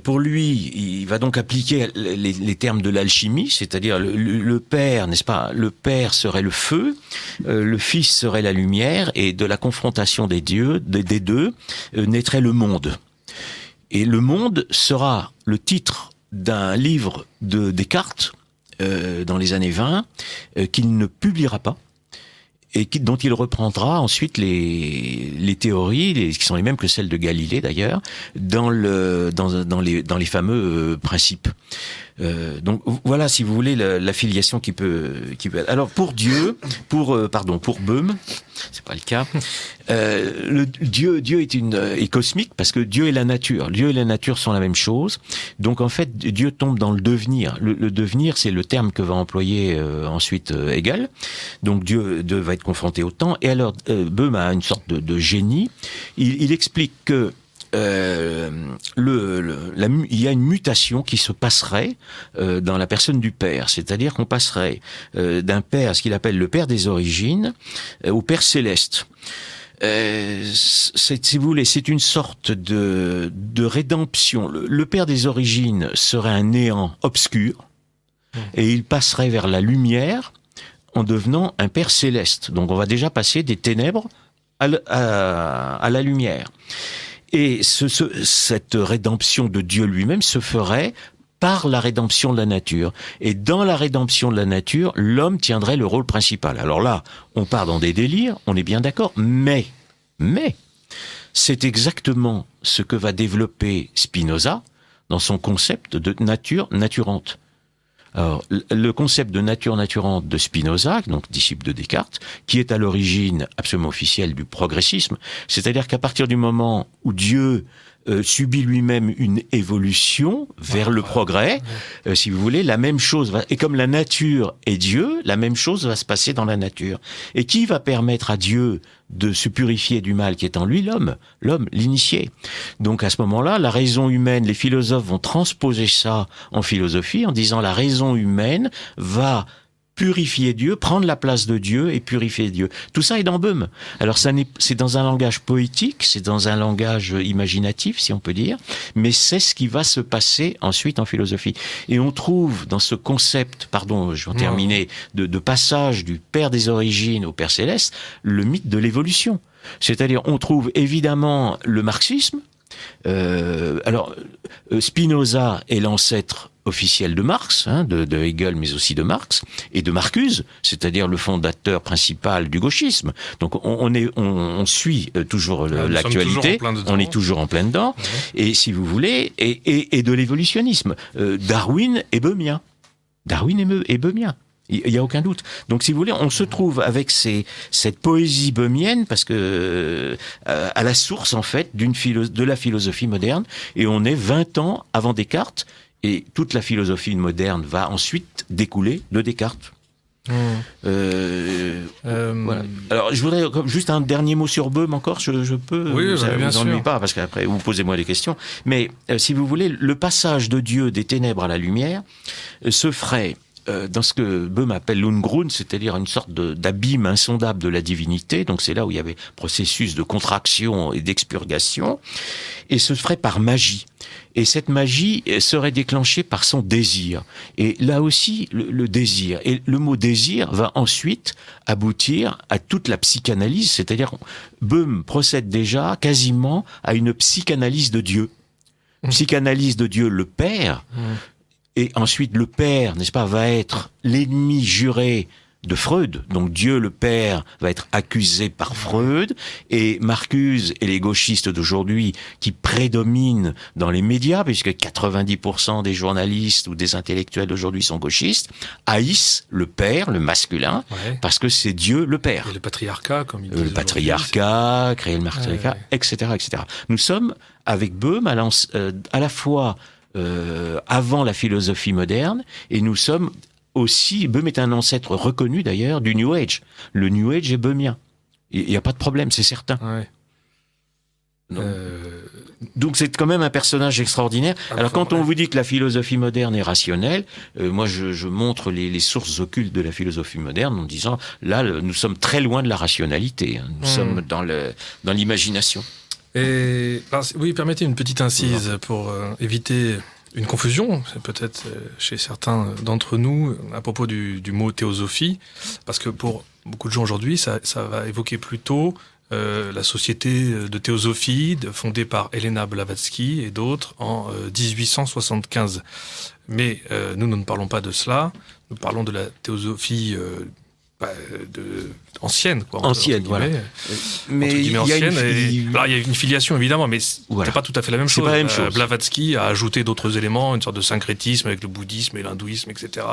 Pour lui, il va donc appliquer les termes de l'alchimie, c'est-à-dire le Père, n'est-ce pas? Le Père serait le feu, le Fils serait la lumière, et de la confrontation des deux naîtrait le monde. Et le monde sera le titre d'un livre de Descartes dans les années 20 qu'il ne publiera pas, et dont il reprendra ensuite les théories, qui sont les mêmes que celles de Galilée d'ailleurs, dans les fameux principes. Donc voilà, si vous voulez, la filiation qui peut. Alors pour Böhm, c'est pas le cas. Dieu est cosmique, parce que Dieu et la nature. Dieu et la nature sont la même chose. Donc en fait, Dieu tombe dans le devenir. Le devenir, c'est le terme que va employer ensuite Hegel. Donc Dieu va être confronté au temps. Et alors Böhm a une sorte de génie. Il explique que il y a une mutation qui se passerait dans la personne du Père, c'est-à-dire qu'on passerait d'un Père, ce qu'il appelle le Père des origines, au Père céleste. Si vous voulez, c'est une sorte de rédemption. Le Père des origines serait un néant obscur, et il passerait vers la lumière en devenant un Père céleste. Donc on va déjà passer des ténèbres à la lumière. Et cette rédemption de Dieu lui-même se ferait par la rédemption de la nature. Et dans la rédemption de la nature, l'homme tiendrait le rôle principal. Alors là, on part dans des délires, on est bien d'accord, mais c'est exactement ce que va développer Spinoza dans son concept de nature naturante. Alors, le concept de nature naturante de Spinoza, donc disciple de Descartes, qui est à l'origine absolument officielle du progressisme, c'est-à-dire qu'à partir du moment où Dieu subit lui-même une évolution vers le progrès, si vous voulez, la même chose va, et comme la nature est Dieu, la même chose va se passer dans la nature. Et qui va permettre à Dieu de se purifier du mal qui est en lui? L'homme, l'initié. Donc à ce moment-là, la raison humaine, les philosophes vont transposer ça en philosophie en disant la raison humaine va purifier Dieu, prendre la place de Dieu et purifier Dieu. Tout ça est dans Böhm. Alors c'est dans un langage poétique, c'est dans un langage imaginatif, si on peut dire, mais c'est ce qui va se passer ensuite en philosophie. Et on trouve dans ce concept, je vais en terminer, de passage du Père des origines au Père céleste, le mythe de l'évolution. C'est-à-dire, on trouve évidemment le marxisme. Spinoza est l'ancêtre officiel de Marx, de Hegel, mais aussi de Marx, et de Marcuse, c'est-à-dire le fondateur principal du gauchisme. Donc on suit toujours l'actualité, on est toujours en plein dedans, et si vous voulez, et de l'évolutionnisme. Darwin est böhmien. Darwin est böhmien. Il n'y a aucun doute. Donc, si vous voulez, on se trouve avec cette poésie böhmienne, parce que à la source, en fait, de la philosophie moderne, et on est 20 ans avant Descartes, et toute la philosophie moderne va ensuite découler de Descartes. Voilà. Alors, je voudrais juste un dernier mot sur Böhm encore, je peux, oui, ça bien vous sûr. ennuie pas, parce qu'après, vous posez-moi des questions. Mais, si vous voulez, le passage de Dieu des ténèbres à la lumière se ferait dans ce que Böhm appelle l'Ungrund, c'est-à-dire une sorte d'abîme insondable de la divinité. Donc c'est là où il y avait processus de contraction et d'expurgation, et ce ferait par magie. Et cette magie serait déclenchée par son désir. Et là aussi, le désir. Et le mot désir va ensuite aboutir à toute la psychanalyse, c'est-à-dire Böhm procède déjà quasiment à une psychanalyse de Dieu. Psychanalyse de Dieu le Père. Et ensuite, le Père, n'est-ce pas, va être l'ennemi juré de Freud. Donc Dieu, le Père, va être accusé par Freud. Et Marcuse et les gauchistes d'aujourd'hui, qui prédominent dans les médias, puisque 90% des journalistes ou des intellectuels d'aujourd'hui sont gauchistes, haïssent le Père, le masculin, parce que c'est Dieu, le Père. Et le patriarcat, comme ils disent. Le patriarcat, créer le patriarcat, etc., etc. Nous sommes, avec Böhm, à la fois avant la philosophie moderne, et nous sommes aussi, Böhm est un ancêtre reconnu d'ailleurs du New Age. Le New Age est böhmien. Il n'y a pas de problème, c'est certain. Donc c'est quand même un personnage extraordinaire. Alors quand on vous dit que la philosophie moderne est rationnelle, moi je montre les sources occultes de la philosophie moderne en disant, là nous sommes très loin de la rationalité, nous sommes dans l'imagination. Et alors, oui, permettez une petite incise pour éviter une confusion, peut-être chez certains d'entre nous, à propos du mot théosophie, parce que pour beaucoup de gens aujourd'hui, ça va évoquer plutôt la société de théosophie fondée par Helena Blavatsky et d'autres en 1875. Mais nous ne parlons pas de cela, nous parlons de la théosophie ancienne, quoi. Ancienne, voilà. Mais il y a une filiation, évidemment, mais c'est pas tout à fait la même chose. Pas la même chose. Blavatsky a ajouté d'autres éléments, une sorte de syncrétisme avec le bouddhisme et l'hindouisme, etc.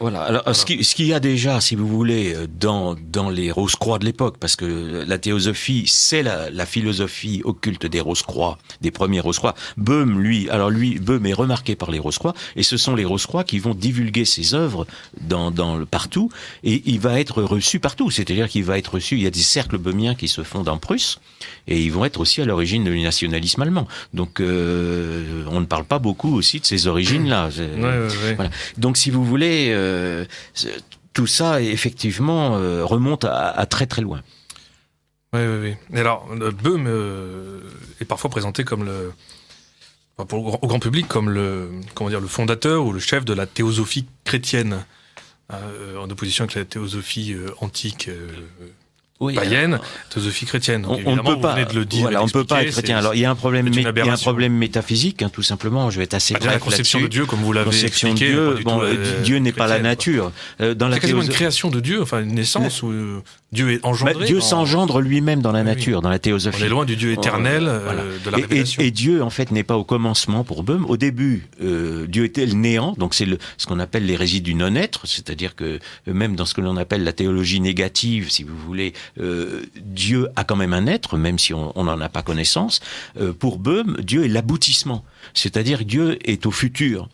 Alors, ce qu'il y a déjà, si vous voulez, dans les Rose-Croix de l'époque, parce que la théosophie, c'est la philosophie occulte des Rose-Croix, des premiers Rose-Croix. Böhm est remarqué par les Rose-Croix, et ce sont les Rose-Croix qui vont divulguer ses œuvres partout, et il va être reçu partout. C'est-à-dire qu'il va être reçu, il y a des cercles böhmiens qui se fondent en Prusse, et ils vont être aussi à l'origine du nationalisme allemand. Donc, on ne parle pas beaucoup aussi de ces origines-là. Voilà. Donc, si vous voulez, tout ça, effectivement, remonte à très très loin. Oui. Et alors, Böhm est parfois présenté comme au grand public comme le fondateur ou le chef de la théosophie chrétienne, en opposition avec la théosophie antique païenne, théosophie chrétienne. Donc, on ne peut pas, vous venez de le dire, on ne peut pas être chrétien. Alors il y a un problème, métaphysique, tout simplement. Je vais être assez bref là-dessus. La conception de Dieu, comme vous l'avez expliqué. Dieu n'est pas la nature. C'est quasiment une création de Dieu, enfin une naissance où Dieu est engendré. Dieu s'engendre lui-même dans la nature, dans la théosophie. On est loin du Dieu éternel de la révélation. Et Dieu, en fait, n'est pas au commencement pour Böhm. Au début, Dieu était le néant, donc c'est ce qu'on appelle l'hérésie du non-être, c'est-à-dire que même dans ce que l'on appelle la théologie négative, si vous voulez, Dieu a quand même un être, même si on n'en a pas connaissance. Pour Boehme, Dieu est l'aboutissement, c'est-à-dire que Dieu est au futur.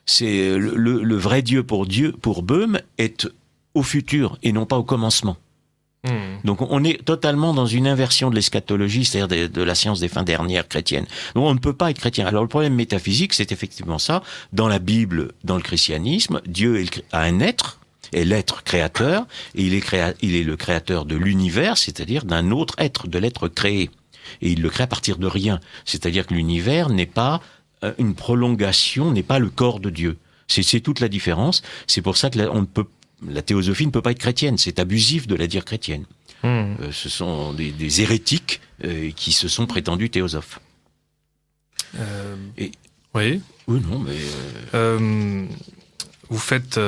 C'est le vrai Dieu pour Boehme est au futur et non pas au commencement. Donc on est totalement dans une inversion de l'eschatologie, c'est-à-dire de la science des fins dernières chrétiennes. Donc on ne peut pas être chrétien. Alors le problème métaphysique, c'est effectivement ça. Dans la Bible, dans le christianisme, Dieu a un être, est l'être créateur, et il est le créateur de l'univers, c'est-à-dire d'un autre être, de l'être créé. Et il le crée à partir de rien. C'est-à-dire que l'univers n'est pas une prolongation, n'est pas le corps de Dieu. C'est toute la différence. C'est pour ça que la théosophie ne peut pas être chrétienne, c'est abusif de la dire chrétienne. Ce sont des hérétiques qui se sont prétendus théosophes. Oui. Oui, non, mais... Vous faites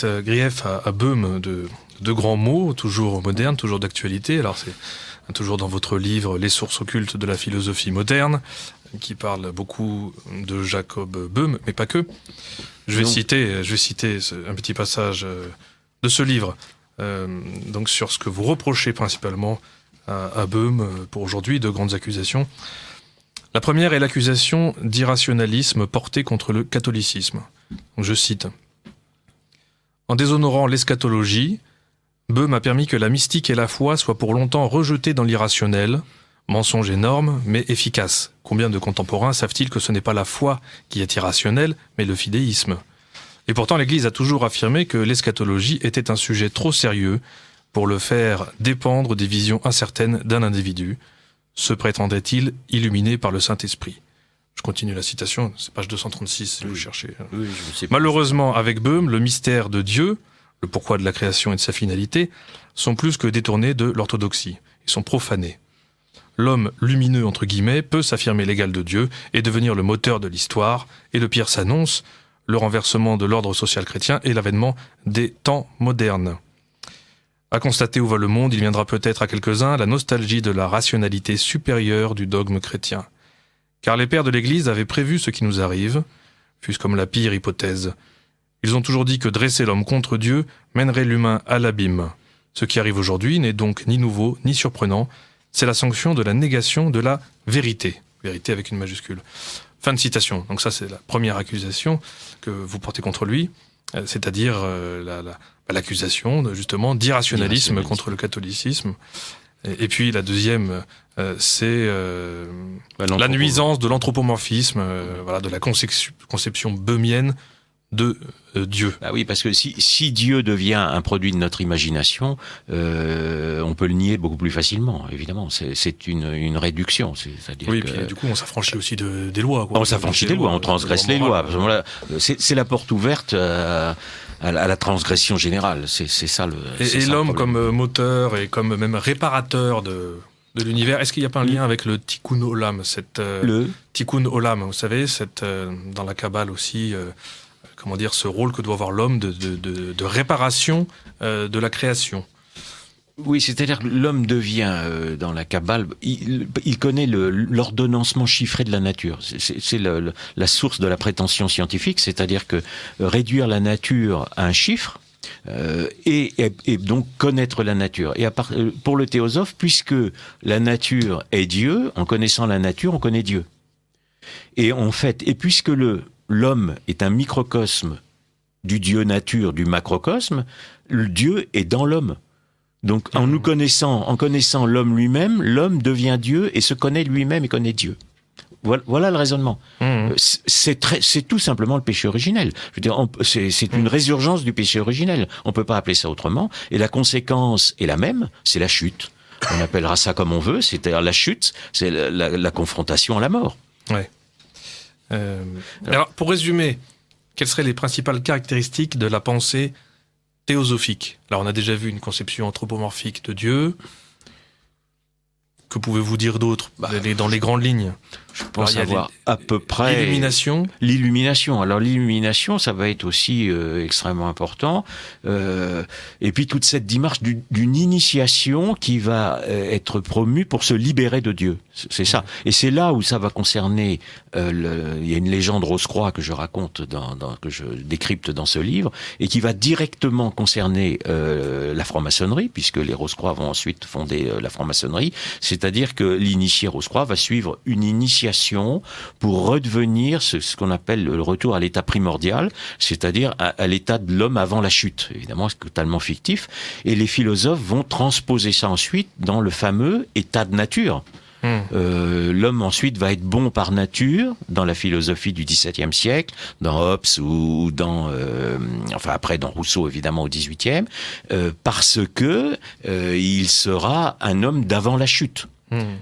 grief à Boehme de grands mots, toujours modernes, toujours d'actualité. Alors c'est toujours dans votre livre « Les sources occultes de la philosophie moderne », qui parle beaucoup de Jacob Boehme, mais pas que. Je vais citer un petit passage de ce livre, donc sur ce que vous reprochez principalement à Boehme pour aujourd'hui, de grandes accusations. La première est l'accusation d'irrationalisme portée contre le catholicisme. Donc je cite. « En déshonorant l'eschatologie, Boehme a permis que la mystique et la foi soient pour longtemps rejetées dans l'irrationnel, mensonge énorme, mais efficace. Combien de contemporains savent-ils que ce n'est pas la foi qui est irrationnelle, mais le fidéisme ? Et pourtant, l'Église a toujours affirmé que l'eschatologie était un sujet trop sérieux pour le faire dépendre des visions incertaines d'un individu. Se prétendait-il illuminé par le Saint-Esprit ?» Je continue la citation, c'est page 236 si vous cherchez. Oui, je sais pas. Malheureusement, avec Boehme, le mystère de Dieu, le pourquoi de la création et de sa finalité, sont plus que détournés de l'orthodoxie. Ils sont profanés. L'homme lumineux, entre guillemets, peut s'affirmer l'égal de Dieu et devenir le moteur de l'histoire, et le pire s'annonce, le renversement de l'ordre social chrétien et l'avènement des temps modernes. À constater où va le monde, il viendra peut-être à quelques-uns la nostalgie de la rationalité supérieure du dogme chrétien. Car les pères de l'Église avaient prévu ce qui nous arrive, fût-ce comme la pire hypothèse. Ils ont toujours dit que dresser l'homme contre Dieu mènerait l'humain à l'abîme. Ce qui arrive aujourd'hui n'est donc ni nouveau ni surprenant, c'est la sanction de la négation de la vérité. Vérité avec une majuscule. Fin de citation. Donc ça, c'est la première accusation que vous portez contre lui, c'est-à-dire l'accusation justement d'irrationalisme contre le catholicisme. Et puis la deuxième, c'est la nuisance de l'anthropomorphisme, de la conception boehmienne de Dieu. Bah oui, parce que si Dieu devient un produit de notre imagination, on peut le nier beaucoup plus facilement, évidemment. C'est une réduction. C'est-à-dire oui, puis du coup, on s'affranchit aussi des lois. On s'affranchit des lois, on transgresse les lois. C'est la porte ouverte à la transgression générale. C'est ça le. Et l'homme comme moteur et comme même réparateur de l'univers, est-ce qu'il n'y a pas un lien avec le tikkun olam, tikkun olam, vous savez, dans la Kabbale aussi. Ce rôle que doit avoir l'homme de réparation de la création. Oui, c'est-à-dire que l'homme devient, dans la Kabbale, il connaît l'ordonnancement chiffré de la nature. C'est la source de la prétention scientifique, c'est-à-dire que réduire la nature à un chiffre, et donc connaître la nature. Et pour le théosophe, puisque la nature est Dieu, en connaissant la nature, on connaît Dieu. Et en fait, puisque l'homme est un microcosme du Dieu nature, du macrocosme, le Dieu est dans l'homme. Donc, en connaissant l'homme lui-même, l'homme devient Dieu et se connaît lui-même et connaît Dieu. Voilà le raisonnement. C'est tout simplement le péché originel. Je veux dire, c'est une résurgence du péché originel. On peut pas appeler ça autrement. Et la conséquence est la même, c'est la chute. On appellera ça comme on veut, c'est-à-dire la chute, c'est la confrontation à la mort. Ouais. Alors, pour résumer, quelles seraient les principales caractéristiques de la pensée théosophique ? Là, on a déjà vu une conception anthropomorphique de Dieu. Que pouvez-vous dire d'autre dans les grandes lignes ? Je pense avoir à peu près... L'illumination. Alors l'illumination, ça va être aussi extrêmement important. Et puis toute cette démarche d'une initiation qui va être promue pour se libérer de Dieu. C'est ça. Et c'est là où ça va concerner... il y a une légende Rose-Croix que je raconte, que je décrypte dans ce livre, et qui va directement concerner la franc-maçonnerie, puisque les Rose-Croix vont ensuite fonder la franc-maçonnerie. C'est-à-dire que l'initié Rose-Croix va suivre une initiation pour redevenir ce qu'on appelle le retour à l'état primordial, c'est-à-dire à l'état de l'homme avant la chute. Évidemment, c'est totalement fictif. Et les philosophes vont transposer ça ensuite dans le fameux état de nature. L'homme ensuite va être bon par nature dans la philosophie du XVIIe siècle, dans Hobbes ou dans, après dans Rousseau évidemment au XVIIIe, parce que il sera un homme d'avant la chute.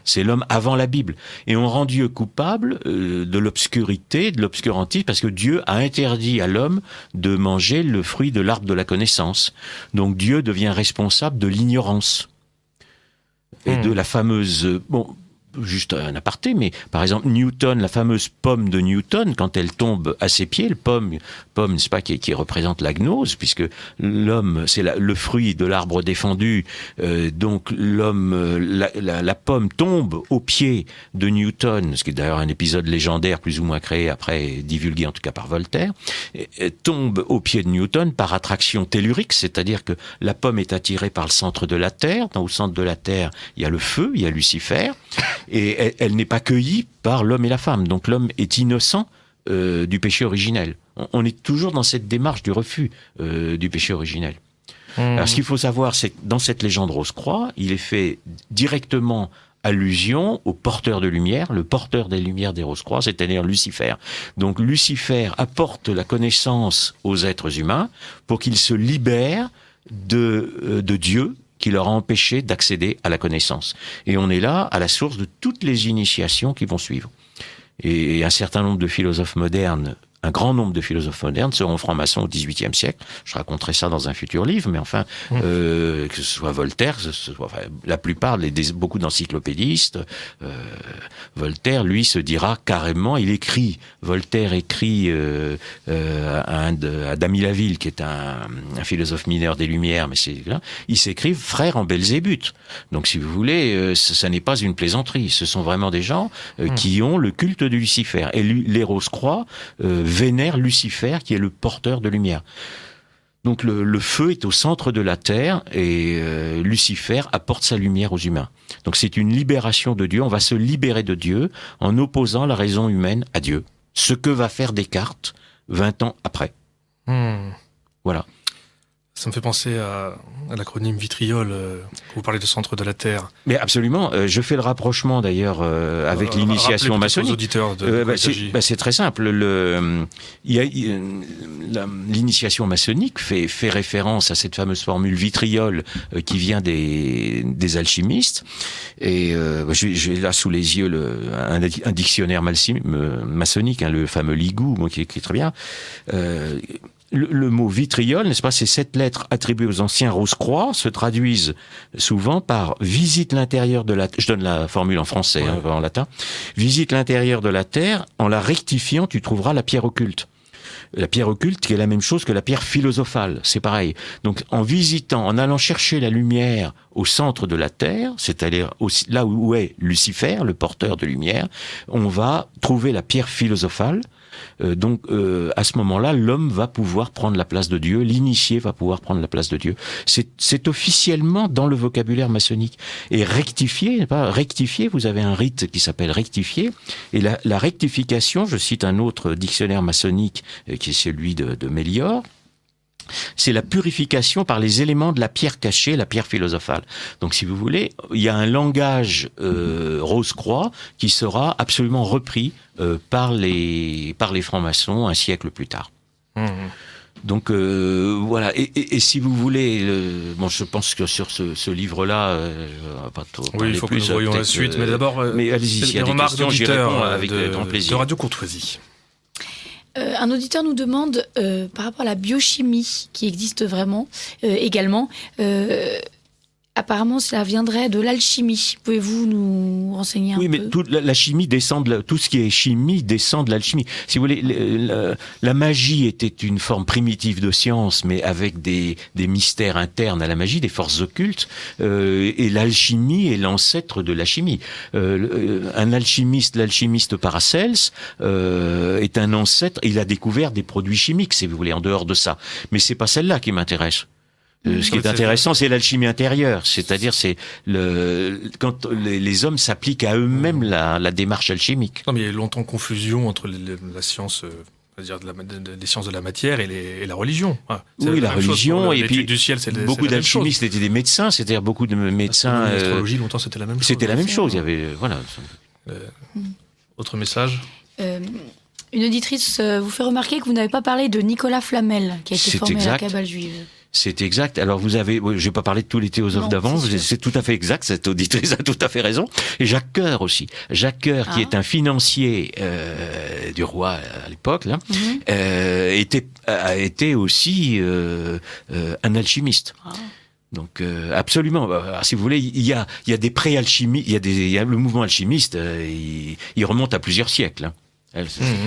C'est l'homme avant la Bible. Et on rend Dieu coupable de l'obscurité, de l'obscurantisme, parce que Dieu a interdit à l'homme de manger le fruit de l'arbre de la connaissance. Donc Dieu devient responsable de l'ignorance. Et de la fameuse... Juste un aparté, mais par exemple Newton, la fameuse pomme de Newton, quand elle tombe à ses pieds, pomme, c'est pas qui représente la gnose, puisque l'homme c'est le fruit de l'arbre défendu, donc l'homme, la pomme tombe aux pieds de Newton, ce qui est d'ailleurs un épisode légendaire plus ou moins créé après, divulgué en tout cas par Voltaire, tombe aux pieds de Newton par attraction tellurique, c'est-à-dire que la pomme est attirée par le centre de la Terre. Au centre de la Terre, il y a le feu, il y a Lucifer. Et elle n'est pas cueillie par l'homme et la femme. Donc l'homme est innocent du péché originel. On est toujours dans cette démarche du refus du péché originel. Alors ce qu'il faut savoir, c'est que dans cette légende Rose-Croix, il est fait directement allusion au porteur de lumière, le porteur des lumières des Rose-Croix, c'est-à-dire Lucifer. Donc Lucifer apporte la connaissance aux êtres humains pour qu'ils se libèrent de Dieu, qui leur a empêché d'accéder à la connaissance. Et on est là à la source de toutes les initiations qui vont suivre. Et un certain nombre de philosophes modernes, un grand nombre de philosophes modernes seront francs-maçons au XVIIIe siècle. Je raconterai ça dans un futur livre, mais enfin, que ce soit Voltaire, la plupart, beaucoup d'encyclopédistes, Voltaire, lui, se dira carrément, Voltaire écrit à Damy Laville, qui est un philosophe mineur des Lumières, mais il s'écrit frère en Belzébuth. Donc, si vous voulez, ça n'est pas une plaisanterie. Ce sont vraiment des gens qui ont le culte de Lucifer. Et les Rose-Croix vénère Lucifer, qui est le porteur de lumière. Donc le feu est au centre de la terre et Lucifer apporte sa lumière aux humains. Donc c'est une libération de Dieu. On va se libérer de Dieu en opposant la raison humaine à Dieu. Ce que va faire Descartes 20 ans après. Voilà. Ça me fait penser à l'acronyme Vitriol, vous parlez de centre de la Terre. Mais absolument, je fais le rapprochement d'ailleurs avec l'initiation maçonnique. Auditeurs c'est très simple. L'initiation maçonnique fait référence à cette fameuse formule Vitriol qui vient des alchimistes. Et j'ai là sous les yeux un dictionnaire maçonnique, le fameux Ligou, qui écrit très bien. Le mot vitriol, n'est-ce pas, ces 7 lettres attribuées aux anciens Rose-Croix se traduisent souvent par visite l'intérieur de la terre. Je donne la formule en français, en latin. Visite l'intérieur de la terre, en la rectifiant, tu trouveras la pierre occulte. La pierre occulte qui est la même chose que la pierre philosophale, c'est pareil. Donc en visitant, en allant chercher la lumière au centre de la terre, c'est-à-dire là où est Lucifer, le porteur de lumière, on va trouver la pierre philosophale. Donc à ce moment-là, l'homme va pouvoir prendre la place de Dieu, l'initié va pouvoir prendre la place de Dieu. C'est officiellement dans le vocabulaire maçonnique. Et rectifier, vous avez un rite qui s'appelle rectifier, et la rectification, je cite un autre dictionnaire maçonnique qui est celui de Mélior, c'est la purification par les éléments de la pierre cachée, la pierre philosophale. Donc, si vous voulez, il y a un langage Rose-Croix qui sera absolument repris par les francs-maçons un siècle plus tard. Donc voilà. Et si vous voulez, je pense que sur ce livre-là, pas trop. Oui, il faut que nous voyions la suite. Mais d'abord, mais allez-y, s'il y a des questions, j'y réponds avec grand plaisir. De Radio Courtoisie. Un auditeur nous demande, par rapport à la biochimie qui existe vraiment également, apparemment, cela viendrait de l'alchimie. Pouvez-vous nous renseigner un peu ? Oui, mais la chimie descend tout ce qui est chimie descend de l'alchimie. Si vous voulez, la magie était une forme primitive de science, mais avec des mystères internes à la magie, des forces occultes. Et l'alchimie est l'ancêtre de la chimie. L'alchimiste Paracelse est un ancêtre. Il a découvert des produits chimiques, si vous voulez, en dehors de ça. Mais c'est pas celle-là qui m'intéresse. Ce qui est intéressant, c'est l'alchimie intérieure, c'est-à-dire quand les hommes s'appliquent à eux-mêmes la démarche alchimique. Non, mais il y a eu longtemps confusion entre la science, c'est-à-dire les sciences de la matière et la religion. Oui, la religion et puis du ciel, beaucoup d'alchimistes étaient des médecins, c'est-à-dire beaucoup de médecins. L'astrologie, longtemps, c'était la même chose. C'était la même chose. Il y avait autre message. Une auditrice vous fait remarquer que vous n'avez pas parlé de Nicolas Flamel, qui a été formé à la Kabbale juive. C'est exact. Alors je vais pas parler de tous les théosophes d'avant, c'est tout à fait exact, cette auditrice a tout à fait raison. Et Jacques Coeur aussi. Jacques Coeur, qui est un financier du roi à l'époque, là, a été aussi un alchimiste. Donc absolument. Si vous voulez, il y a des pré-alchimistes, il y a le mouvement alchimiste, il remonte à plusieurs siècles. Hein.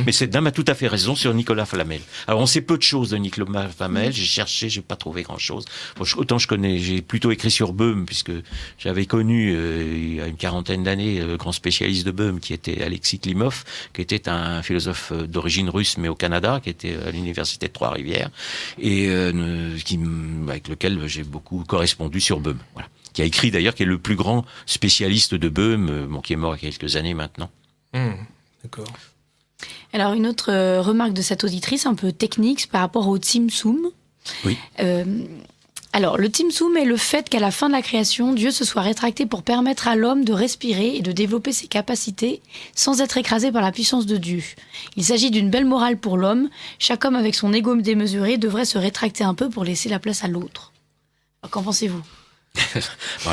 Mais cette dame a tout à fait raison sur Nicolas Flamel. Alors on sait peu de choses de Nicolas Flamel, j'ai cherché, j'ai pas trouvé grand-chose. Autant j'ai plutôt écrit sur Böhm, puisque j'avais connu il y a une quarantaine d'années le grand spécialiste de Böhm, qui était Alexis Klimov, qui était un philosophe d'origine russe mais au Canada, qui était à l'université de Trois-Rivières, et avec lequel j'ai beaucoup correspondu sur Böhm. Voilà. Qui a écrit d'ailleurs, qui est le plus grand spécialiste de Böhm, qui est mort il y a quelques années maintenant. D'accord. Alors, une autre remarque de cette auditrice, un peu technique, par rapport au Tzimtzum. Oui. Alors, le Tzimtzum est le fait qu'à la fin de la création, Dieu se soit rétracté pour permettre à l'homme de respirer et de développer ses capacités sans être écrasé par la puissance de Dieu. Il s'agit d'une belle morale pour l'homme. Chaque homme, avec son ego démesuré, devrait se rétracter un peu pour laisser la place à l'autre. Alors, qu'en pensez-vous ?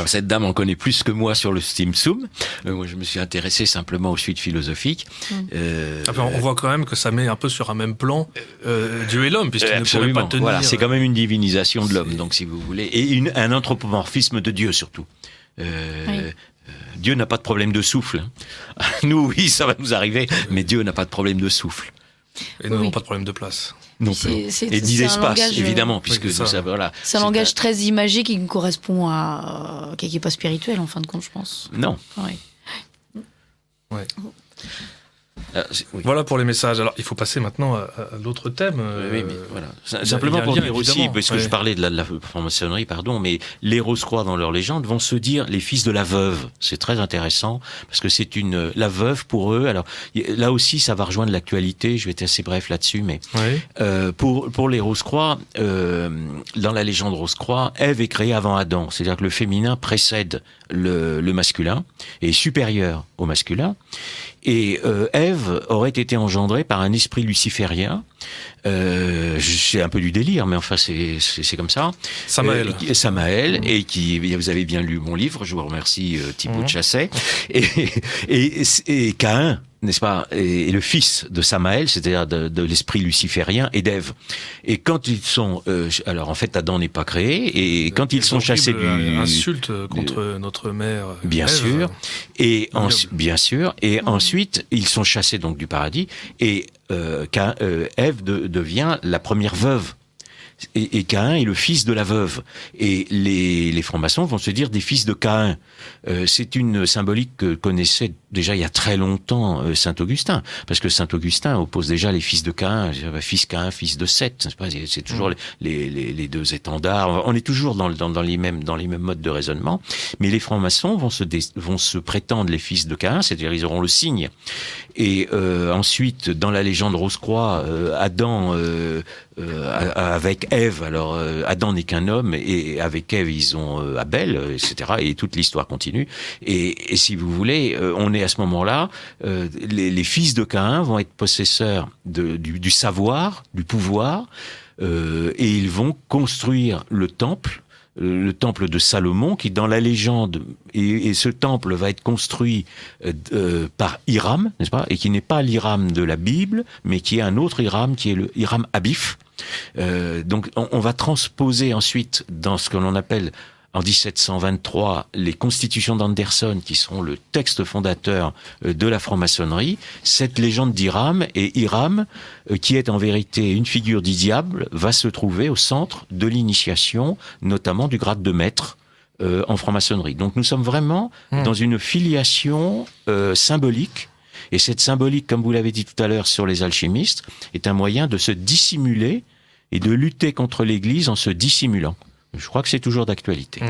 Cette dame en connaît plus que moi sur le Tzimtzum. Moi, je me suis intéressé simplement aux suites philosophiques. On voit quand même que ça met un peu sur un même plan Dieu et l'homme, puisqu'il ne pourrait pas tenir... Voilà, c'est quand même une divinisation de l'homme, donc si vous voulez, et un anthropomorphisme de Dieu surtout. Dieu n'a pas de problème de souffle. Nous, oui, ça va nous arriver, mais Dieu n'a pas de problème de souffle. Et nous n'avons pas de problème de place. Non plus. Et ni d'espace, évidemment, puisque ça, voilà. C'est un langage très imagé qui correspond à qui n'est pas spirituel en fin de compte, je pense. Non. Ouais. Voilà pour les messages. Alors, il faut passer maintenant à l'autre thème. Oui, mais voilà. Simplement pour dire aussi, parce que je parlais de la franc-maçonnerie, mais les Rose-Croix dans leur légende vont se dire les fils de la veuve. C'est très intéressant parce que c'est la veuve pour eux. Alors là aussi, ça va rejoindre l'actualité. Je vais être assez bref là-dessus, mais pour les Rose-Croix, dans la légende Rose-Croix, Ève est créée avant Adam. C'est-à-dire que le féminin précède le masculin et est supérieur au masculin. Et Ève aurait été engendrée par un esprit luciférien. C'est un peu du délire, mais enfin c'est comme ça. Samaël, et vous avez bien lu mon livre, je vous remercie Thibaut de Chasset. Et Caïn, n'est-ce pas, est le fils de Samaël, c'est-à-dire de l'esprit luciférien et d'Ève. Et quand ils sont, alors en fait Adam n'est pas créé, et quand ils sont chassés insulte contre notre mère. Bien Ève. sûr, et ensuite ils sont chassés donc du paradis, et Ève devient la première veuve. Et Caïn est le fils de la veuve. Et les francs-maçons vont se dire des fils de Caïn. C'est une symbolique que connaissait déjà il y a très longtemps Saint-Augustin. Parce que Saint-Augustin oppose déjà les fils de Caïn, fils Caïn, fils de Seth. C'est toujours les deux étendards. On est toujours dans les mêmes modes de raisonnement. Mais les francs-maçons vont se prétendre les fils de Caïn, c'est-à-dire ils auront le signe. Et ensuite, dans la légende Rose-Croix, Adam avec Ève, alors Adam n'est qu'un homme, et avec Ève ils ont Abel, etc. Et toute l'histoire continue. Et si vous voulez, on est à ce moment-là, les fils de Caïn vont être possesseurs du savoir, du pouvoir, et ils vont construire le temple de Salomon, qui dans la légende, et ce temple va être construit par Hiram, n'est-ce pas, et qui n'est pas l'Hiram de la Bible, mais qui est un autre Hiram, qui est le Hiram Abif. Donc on va transposer ensuite dans ce que l'on appelle en 1723 les constitutions d'Anderson, qui sont le texte fondateur de la franc-maçonnerie, cette légende d'Hiram, et Hiram, qui est en vérité une figure du diable, va se trouver au centre de l'initiation, notamment du grade de maître en franc-maçonnerie. Donc nous sommes vraiment dans une filiation symbolique, et cette symbolique, comme vous l'avez dit tout à l'heure sur les alchimistes, est un moyen de se dissimuler et de lutter contre l'Église en se dissimulant. Je crois que c'est toujours d'actualité.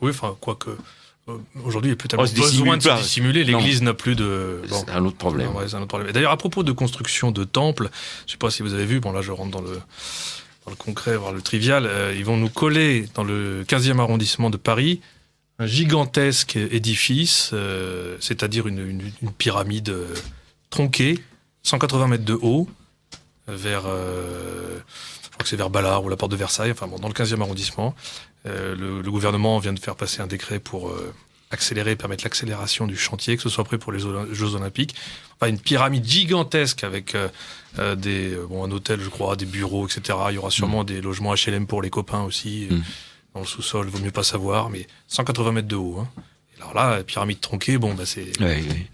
Oui, enfin, quoique aujourd'hui, il n'y a plus tellement besoin de se dissimuler. L'Église n'a plus de... Bon. C'est un autre problème. Ouais, c'est un autre problème. D'ailleurs, à propos de construction de temples, je ne sais pas si vous avez vu, bon là je rentre dans le concret, voire le trivial, ils vont nous coller dans le 15e arrondissement de Paris un gigantesque édifice, c'est-à-dire une pyramide tronquée, 180 mètres de haut, vers... je crois que c'est vers Ballard ou la porte de Versailles, enfin bon, dans le 15e arrondissement. Le gouvernement vient de faire passer un décret pour permettre l'accélération du chantier, que ce soit prêt pour les Jeux Olympiques. Enfin, une pyramide gigantesque avec un hôtel, je crois, des bureaux, etc. Il y aura sûrement des logements HLM pour les copains aussi. Dans le sous-sol, vaut mieux pas savoir, mais 180 mètres de haut. Hein. Alors là, la pyramide tronquée, bon, bah c'est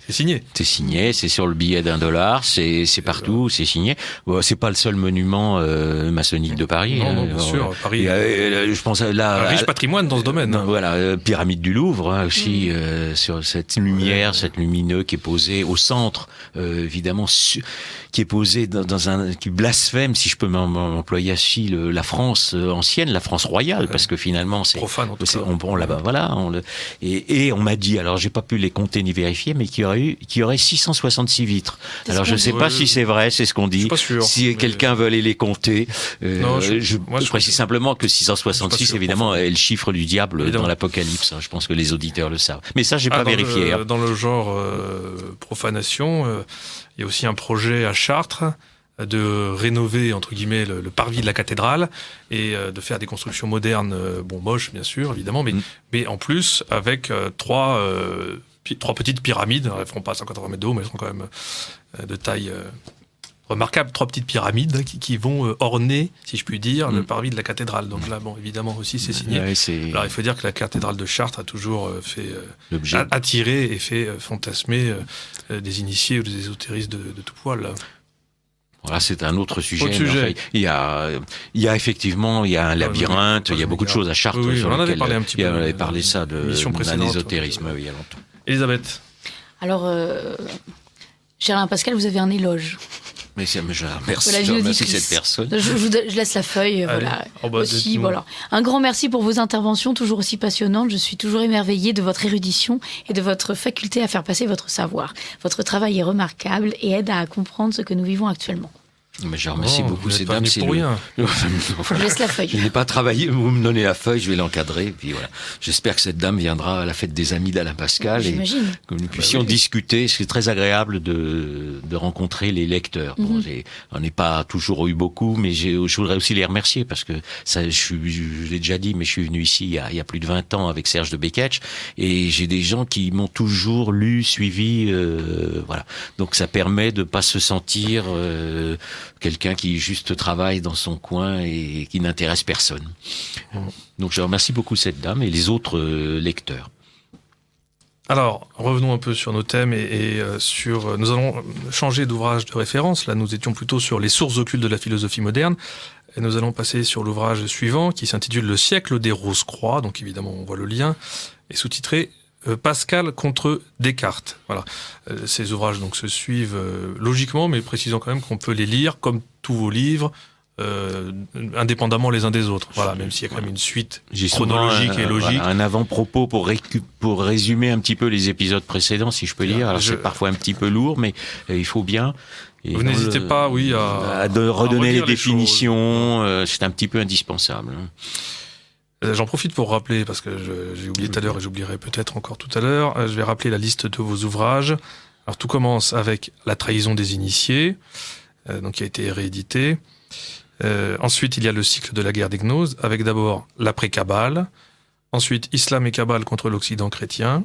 signé. C'est signé, c'est sur le billet $1, c'est partout, c'est signé. Bon, c'est pas le seul monument maçonnique de Paris. Non, bien sûr, Paris. Je pense là, un riche patrimoine dans ce domaine. Voilà, pyramide du Louvre aussi, sur cette lumière, cette lumineux qui est posée au centre, évidemment, qui est posé qui blasphème, si je peux m'employer ainsi, la France ancienne, la France royale, parce que finalement c'est profane. On là-bas, voilà. Et on m'a dit, alors j'ai pas pu les compter ni vérifier, mais qu'il y aurait 666 vitres. Alors je sais pas si c'est vrai, c'est ce qu'on dit. Je suis pas sûr. Si quelqu'un veut aller les compter, je précise simplement que 666 évidemment est le chiffre du diable dans l'Apocalypse. Hein, je pense que les auditeurs le savent. Mais ça j'ai pas vérifié. Dans le genre profanation, il y a aussi un projet à Chartres de rénover, entre guillemets, le parvis de la cathédrale et de faire des constructions modernes, moches, bien sûr, évidemment, mais en plus, avec trois petites pyramides. Elles ne feront pas 180 mètres de haut, mais elles seront quand même de taille remarquable. 3 petites pyramides qui vont orner, si je puis dire, le parvis de la cathédrale. Donc là, bon, évidemment aussi, c'est signé. Alors, il faut dire que la cathédrale de Chartres a toujours fait attirer et fait fantasmer des initiés ou des ésotéristes de tout poil, là. Voilà, c'est un autre sujet. Enfin, il y a effectivement, il y a un labyrinthe, il y a beaucoup de choses à Chartres. Oui, on en avait parlé un petit peu. On avait parlé ça d'un ésotérisme il y a longtemps. Elisabeth. Alors, Géraldin Pascal, vous avez un éloge. Mais je remercie cette personne. Je laisse la feuille. Voilà. Voilà. Un grand merci pour vos interventions, toujours aussi passionnantes. Je suis toujours émerveillée de votre érudition et de votre faculté à faire passer votre savoir. Votre travail est remarquable et aide à comprendre ce que nous vivons actuellement. Mais je remercie beaucoup ces dames. C'est pour rien. Je laisse la feuille. Je n'ai pas travaillé, vous me donnez la feuille, je vais l'encadrer. Puis voilà. J'espère que cette dame viendra à la fête des amis d'Alain Pascal et que nous puissions discuter. C'est très agréable de rencontrer les lecteurs. Bon, on n'est pas toujours eu beaucoup, mais je voudrais aussi les remercier parce que ça, je l'ai déjà dit, mais je suis venu ici il y a plus de 20 ans avec Serge de Beketch et j'ai des gens qui m'ont toujours lu, suivi, voilà. Donc ça permet de pas se sentir quelqu'un qui juste travaille dans son coin et qui n'intéresse personne. Donc je remercie beaucoup cette dame et les autres lecteurs. Alors, revenons un peu sur nos thèmes et sur... Nous allons changer d'ouvrage de référence. Là, nous étions plutôt sur les sources occultes de la philosophie moderne. Et nous allons passer sur l'ouvrage suivant qui s'intitule « Le siècle des Rose-Croix ». Donc évidemment, on voit le lien. Et sous-titré Pascal contre Descartes. Voilà. Ces ouvrages donc se suivent logiquement, mais précisant quand même qu'on peut les lire comme tous vos livres, indépendamment les uns des autres. Voilà, même s'il y a quand même une suite chronologique et logique. Voilà, un avant-propos pour résumer un petit peu les épisodes précédents, si je peux dire. Alors c'est parfois un petit peu lourd, mais il faut bien. Vous n'hésitez pas, à redonner les définitions. C'est un petit peu indispensable. J'en profite pour rappeler, parce que j'ai oublié tout à l'heure et j'oublierai peut-être encore tout à l'heure, je vais rappeler la liste de vos ouvrages. Alors tout commence avec La trahison des initiés, donc qui a été réédité. Ensuite, il y a le cycle de la guerre des gnoses, avec d'abord l'après-Kabbale. Ensuite, Islam et Kabbale contre l'Occident chrétien.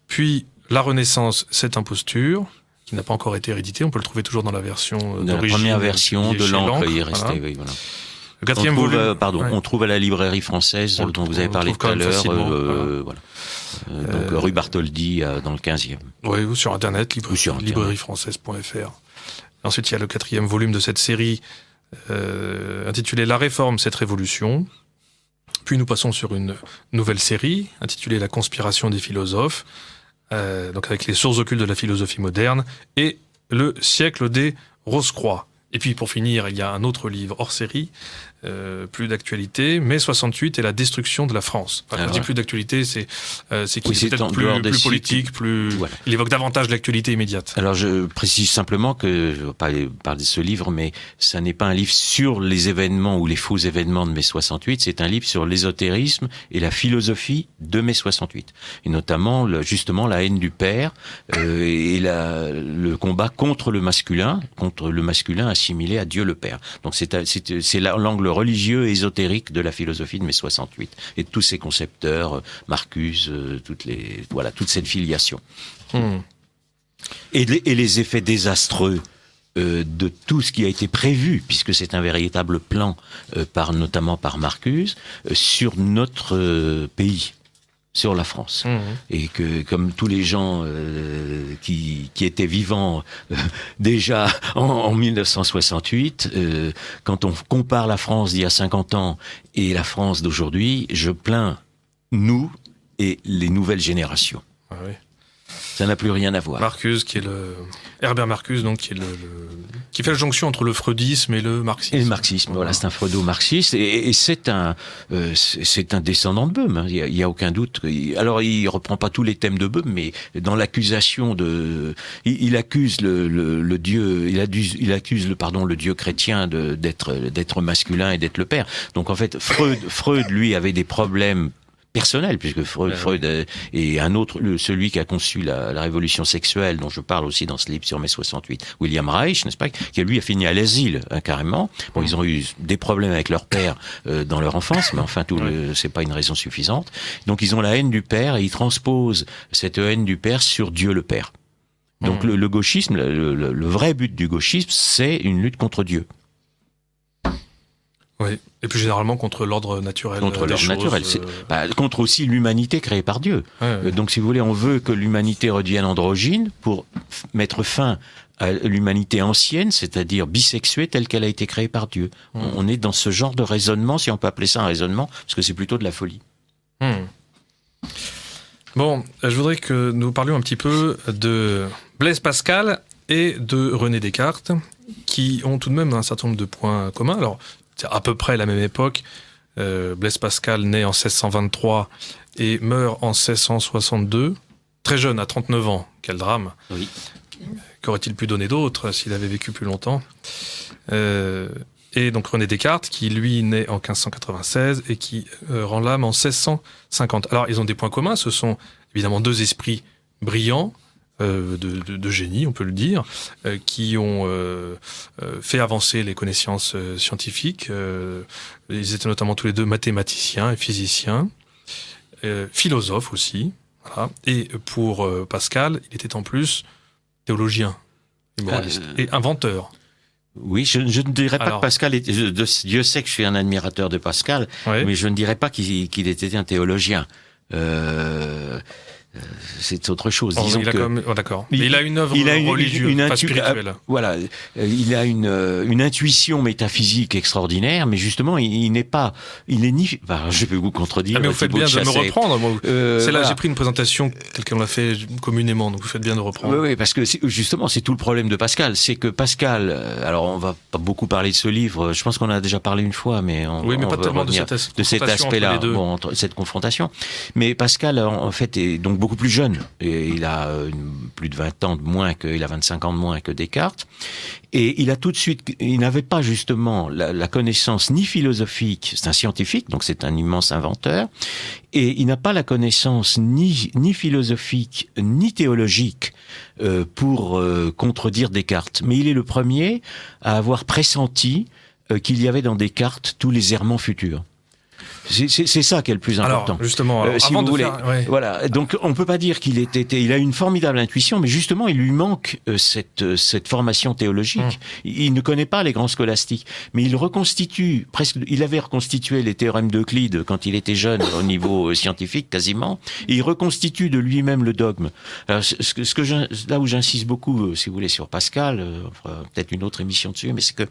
Puis, La Renaissance, cette imposture, qui n'a pas encore été réédité. On peut le trouver toujours dans la version d'origine. La première version de l'encre, il est resté, voilà. Oui, voilà. Le 4e volume. On trouve à la librairie française dont vous avez parlé tout à l'heure. Voilà. Donc rue Bartholdi dans le 15e. Oui, ou sur Internet, librairiefrançaise.fr. Ensuite, il y a le 4e volume de cette série intitulé La Réforme, cette révolution. Puis nous passons sur une nouvelle série intitulée La conspiration des philosophes, donc avec les sources occultes de la philosophie moderne, et le siècle des Rose-Croix. Et puis pour finir, il y a un autre livre hors série, plus d'actualité, mai 68 et la destruction de la France. Enfin, quand je dis plus d'actualité, c'est qu'il est peut-être plus politique, voilà. Il évoque davantage l'actualité immédiate. Alors je précise simplement que, je ne vais pas parler de ce livre, mais ça n'est pas un livre sur les événements ou les faux événements de mai 68, c'est un livre sur l'ésotérisme et la philosophie de mai 68. Et notamment, justement, la haine du père et le combat contre le masculin assimilé à Dieu le Père. Donc c'est l'angle religieux et ésotérique de la philosophie de mai 68 et de tous ces concepteurs, Marcuse, toute cette filiation. Et les effets désastreux de tout ce qui a été prévu, puisque c'est un véritable plan notamment par Marcuse, sur notre pays. Sur la France. Et que, comme tous les gens qui étaient vivants déjà en 1968, quand on compare la France d'il y a 50 ans et la France d'aujourd'hui, je plains nous et les nouvelles générations. Ah oui. Ça n'a plus rien à voir. Marcuse, Herbert Marcuse, donc, qui fait la jonction entre le freudisme et le marxisme. Et le marxisme, voilà, c'est un freudo-marxiste, et c'est un descendant de Böhm, hein. Il y a aucun doute. Alors, il reprend pas tous les thèmes de Böhm, mais dans l'accusation il accuse le Dieu, il accuse le Dieu chrétien d'être masculin et d'être le père. Donc, en fait, Freud, lui, avait des problèmes personnel, puisque Freud est un autre, celui qui a conçu la révolution sexuelle, dont je parle aussi dans ce livre sur mai 68, William Reich, n'est-ce pas, qui lui a fini à l'asile, carrément. Bon, ils ont eu des problèmes avec leur père dans leur enfance, mais enfin, c'est pas une raison suffisante. Donc, ils ont la haine du père et ils transposent cette haine du père sur Dieu le Père. Donc, le gauchisme, le vrai but du gauchisme, c'est une lutte contre Dieu. Oui, et plus généralement contre l'ordre naturel. Contre l'ordre naturel, contre aussi l'humanité créée par Dieu. Donc si vous voulez, on veut que l'humanité redevienne androgyne pour mettre fin à l'humanité ancienne, c'est-à-dire bisexuée telle qu'elle a été créée par Dieu. On est dans ce genre de raisonnement, si on peut appeler ça un raisonnement, parce que c'est plutôt de la folie. Bon, je voudrais que nous parlions un petit peu de Blaise Pascal et de René Descartes, qui ont tout de même un certain nombre de points communs. Alors, c'est à peu près la même époque. Blaise Pascal naît en 1623 et meurt en 1662. Très jeune, à 39 ans. Quel drame. Oui. Qu'aurait-il pu donner d'autre s'il avait vécu plus longtemps ? Et donc René Descartes, qui lui naît en 1596 et qui rend l'âme en 1650. Alors, ils ont des points communs. Ce sont évidemment deux esprits brillants, de génie, on peut le dire, qui ont fait avancer les connaissances scientifiques. Ils étaient notamment tous les deux mathématiciens et physiciens, philosophes aussi. Voilà. Et pour Pascal, il était en plus théologien, moraliste, et inventeur. Oui, je ne dirais pas que Pascal Dieu sait que je suis un admirateur de Pascal, mais je ne dirais pas qu'il était un théologien. C'est autre chose. Disons d'accord. Il a une œuvre religieuse, spirituelle. Voilà, il a une intuition métaphysique extraordinaire, mais justement, il est ni. Enfin, je vais vous contredire. Mais vous faites bien de me reprendre. Moi, j'ai pris une présentation telle qu'on l'a fait communément, donc vous faites bien de reprendre. Oui, parce que justement, c'est tout le problème de Pascal, c'est que Pascal. Alors, on va pas beaucoup parler de ce livre. Je pense qu'on en a déjà parlé une fois, mais mais pas tellement de cet aspect-là, cette confrontation. Mais Pascal, en fait, est donc beaucoup plus jeune. Et il a plus de 20 ans de moins il a 25 ans de moins que Descartes. Et il a tout de suite, il n'avait pas justement la connaissance ni philosophique, c'est un scientifique, donc c'est un immense inventeur, et il n'a pas la connaissance ni philosophique, ni théologique pour contredire Descartes. Mais il est le premier à avoir pressenti qu'il y avait dans Descartes tous les errements futurs. C'est ça qui est le plus important. Alors, justement, si avant vous de voulez, faire, voilà. Donc, on peut pas dire il a une formidable intuition, mais justement, il lui manque cette formation théologique. Il ne connaît pas les grands scolastiques, mais il reconstitue il avait reconstitué les théorèmes d'Euclide quand il était jeune au niveau scientifique, quasiment, et il reconstitue de lui-même le dogme. Alors, là où j'insiste beaucoup, si vous voulez, sur Pascal, on fera peut-être une autre émission dessus, mais c'est que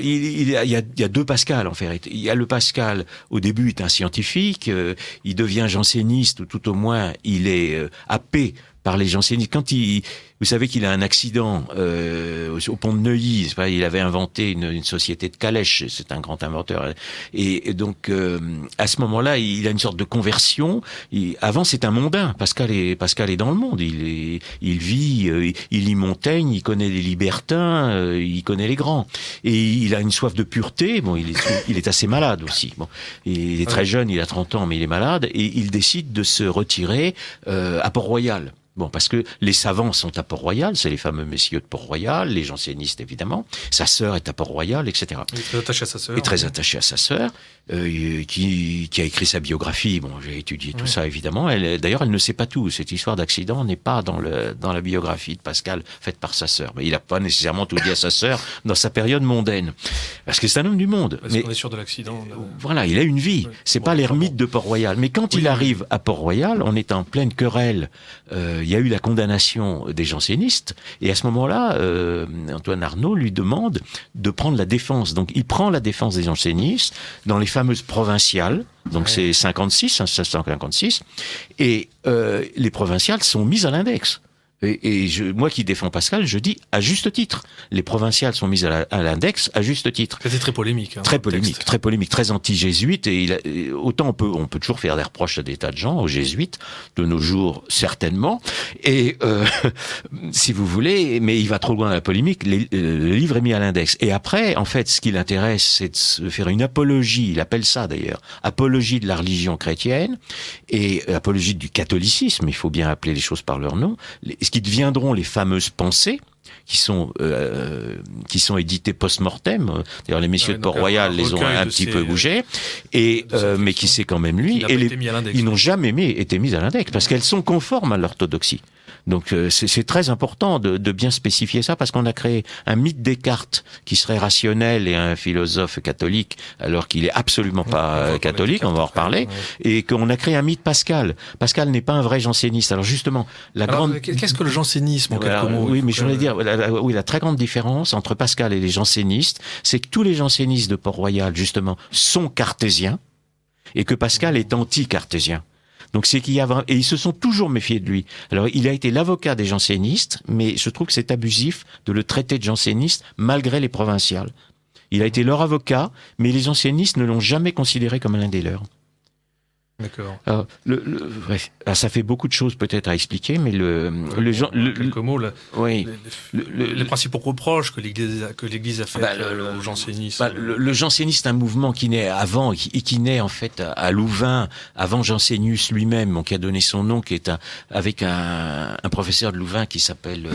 il y a deux Pascal en fait. Il y a le Pascal au début est un scientifique, il devient janséniste ou tout au moins il est happé par les jansénistes. Vous savez qu'il a un accident au pont de Neuilly. Il avait inventé une société de calèches. C'est un grand inventeur. Et donc, à ce moment-là, il a une sorte de conversion. Avant, c'est un mondain. Pascal est dans le monde. Il vit, il lit Montaigne, il connaît les libertins, il connaît les grands. Et il a une soif de pureté. Bon, il est assez malade aussi. Bon, il est très jeune, il a 30 ans, mais il est malade. Et il décide de se retirer à Port-Royal. Bon, parce que les savants sont à Port-Royal, c'est les fameux messieurs de Port-Royal, les jansénistes évidemment. Sa sœur est à Port-Royal, etc. Il est très attaché à sa sœur. Il est très attaché à sa sœur, qui a écrit sa biographie. Bon, j'ai étudié tout ça évidemment. D'ailleurs, elle ne sait pas tout. Cette histoire d'accident n'est pas dans la biographie de Pascal faite par sa sœur. Mais il n'a pas nécessairement tout dit à sa sœur dans sa période mondaine, parce que c'est un homme du monde. Parce qu'on est sûr de l'accident. Voilà, il a une vie. Oui. C'est pas l'ermite de Port-Royal. Mais quand il arrive à Port-Royal, on est en pleine querelle. Il y a eu la condamnation des jansénistes, et à ce moment-là, Antoine Arnauld lui demande de prendre la défense. Donc, il prend la défense des jansénistes dans les fameuses provinciales. Donc, c'est 1656, et les provinciales sont mises à l'index. Moi qui défends Pascal, je dis à juste titre. Les provinciales sont mises à l'index à juste titre. C'était très polémique. Hein, très polémique, très anti-jésuite. Et autant on peut toujours faire des reproches à des tas de gens, aux jésuites, de nos jours certainement. Et si vous voulez, mais il va trop loin dans la polémique. Le livre est mis à l'index. Et après, en fait, ce qui l'intéresse, c'est de faire une apologie. Il appelle ça d'ailleurs apologie de la religion chrétienne et apologie du catholicisme. Il faut bien appeler les choses par leur nom. Ce qui deviendront les fameuses pensées, qui sont éditées post-mortem. D'ailleurs, les messieurs de Port-Royal les ont un petit peu bougés, mais qui c'est quand même lui. Et ils n'ont jamais été mis à l'index, parce qu'elles sont conformes à l'orthodoxie. Donc c'est très important de bien spécifier ça, parce qu'on a créé un mythe Descartes qui serait rationnel et un philosophe catholique, alors qu'il est absolument pas catholique, on va en reparler, et qu'on a créé un mythe Pascal. Pascal n'est pas un vrai janséniste. Alors justement, qu'est-ce que le jansénisme en quelques mots? Oui, mais je voulais dire, la très grande différence entre Pascal et les jansénistes, c'est que tous les jansénistes de Port-Royal, justement, sont cartésiens, et que Pascal est anti-cartésien. Donc c'est qu'il y a et ils se sont toujours méfiés de lui. Alors il a été l'avocat des jansénistes, mais je trouve que c'est abusif de le traiter de janséniste malgré les provinciales. Il a été leur avocat, mais les jansénistes ne l'ont jamais considéré comme l'un des leurs. D'accord. Ça fait beaucoup de choses peut-être à expliquer, mais quelques mots là. Oui. Les principaux reproches que l'Église a fait au jansénisme. Le jansénisme est un mouvement qui naît avant, qui naît en fait à Louvain, avant Jansénius lui-même, qui a donné son nom, qui est avec un professeur de Louvain qui s'appelle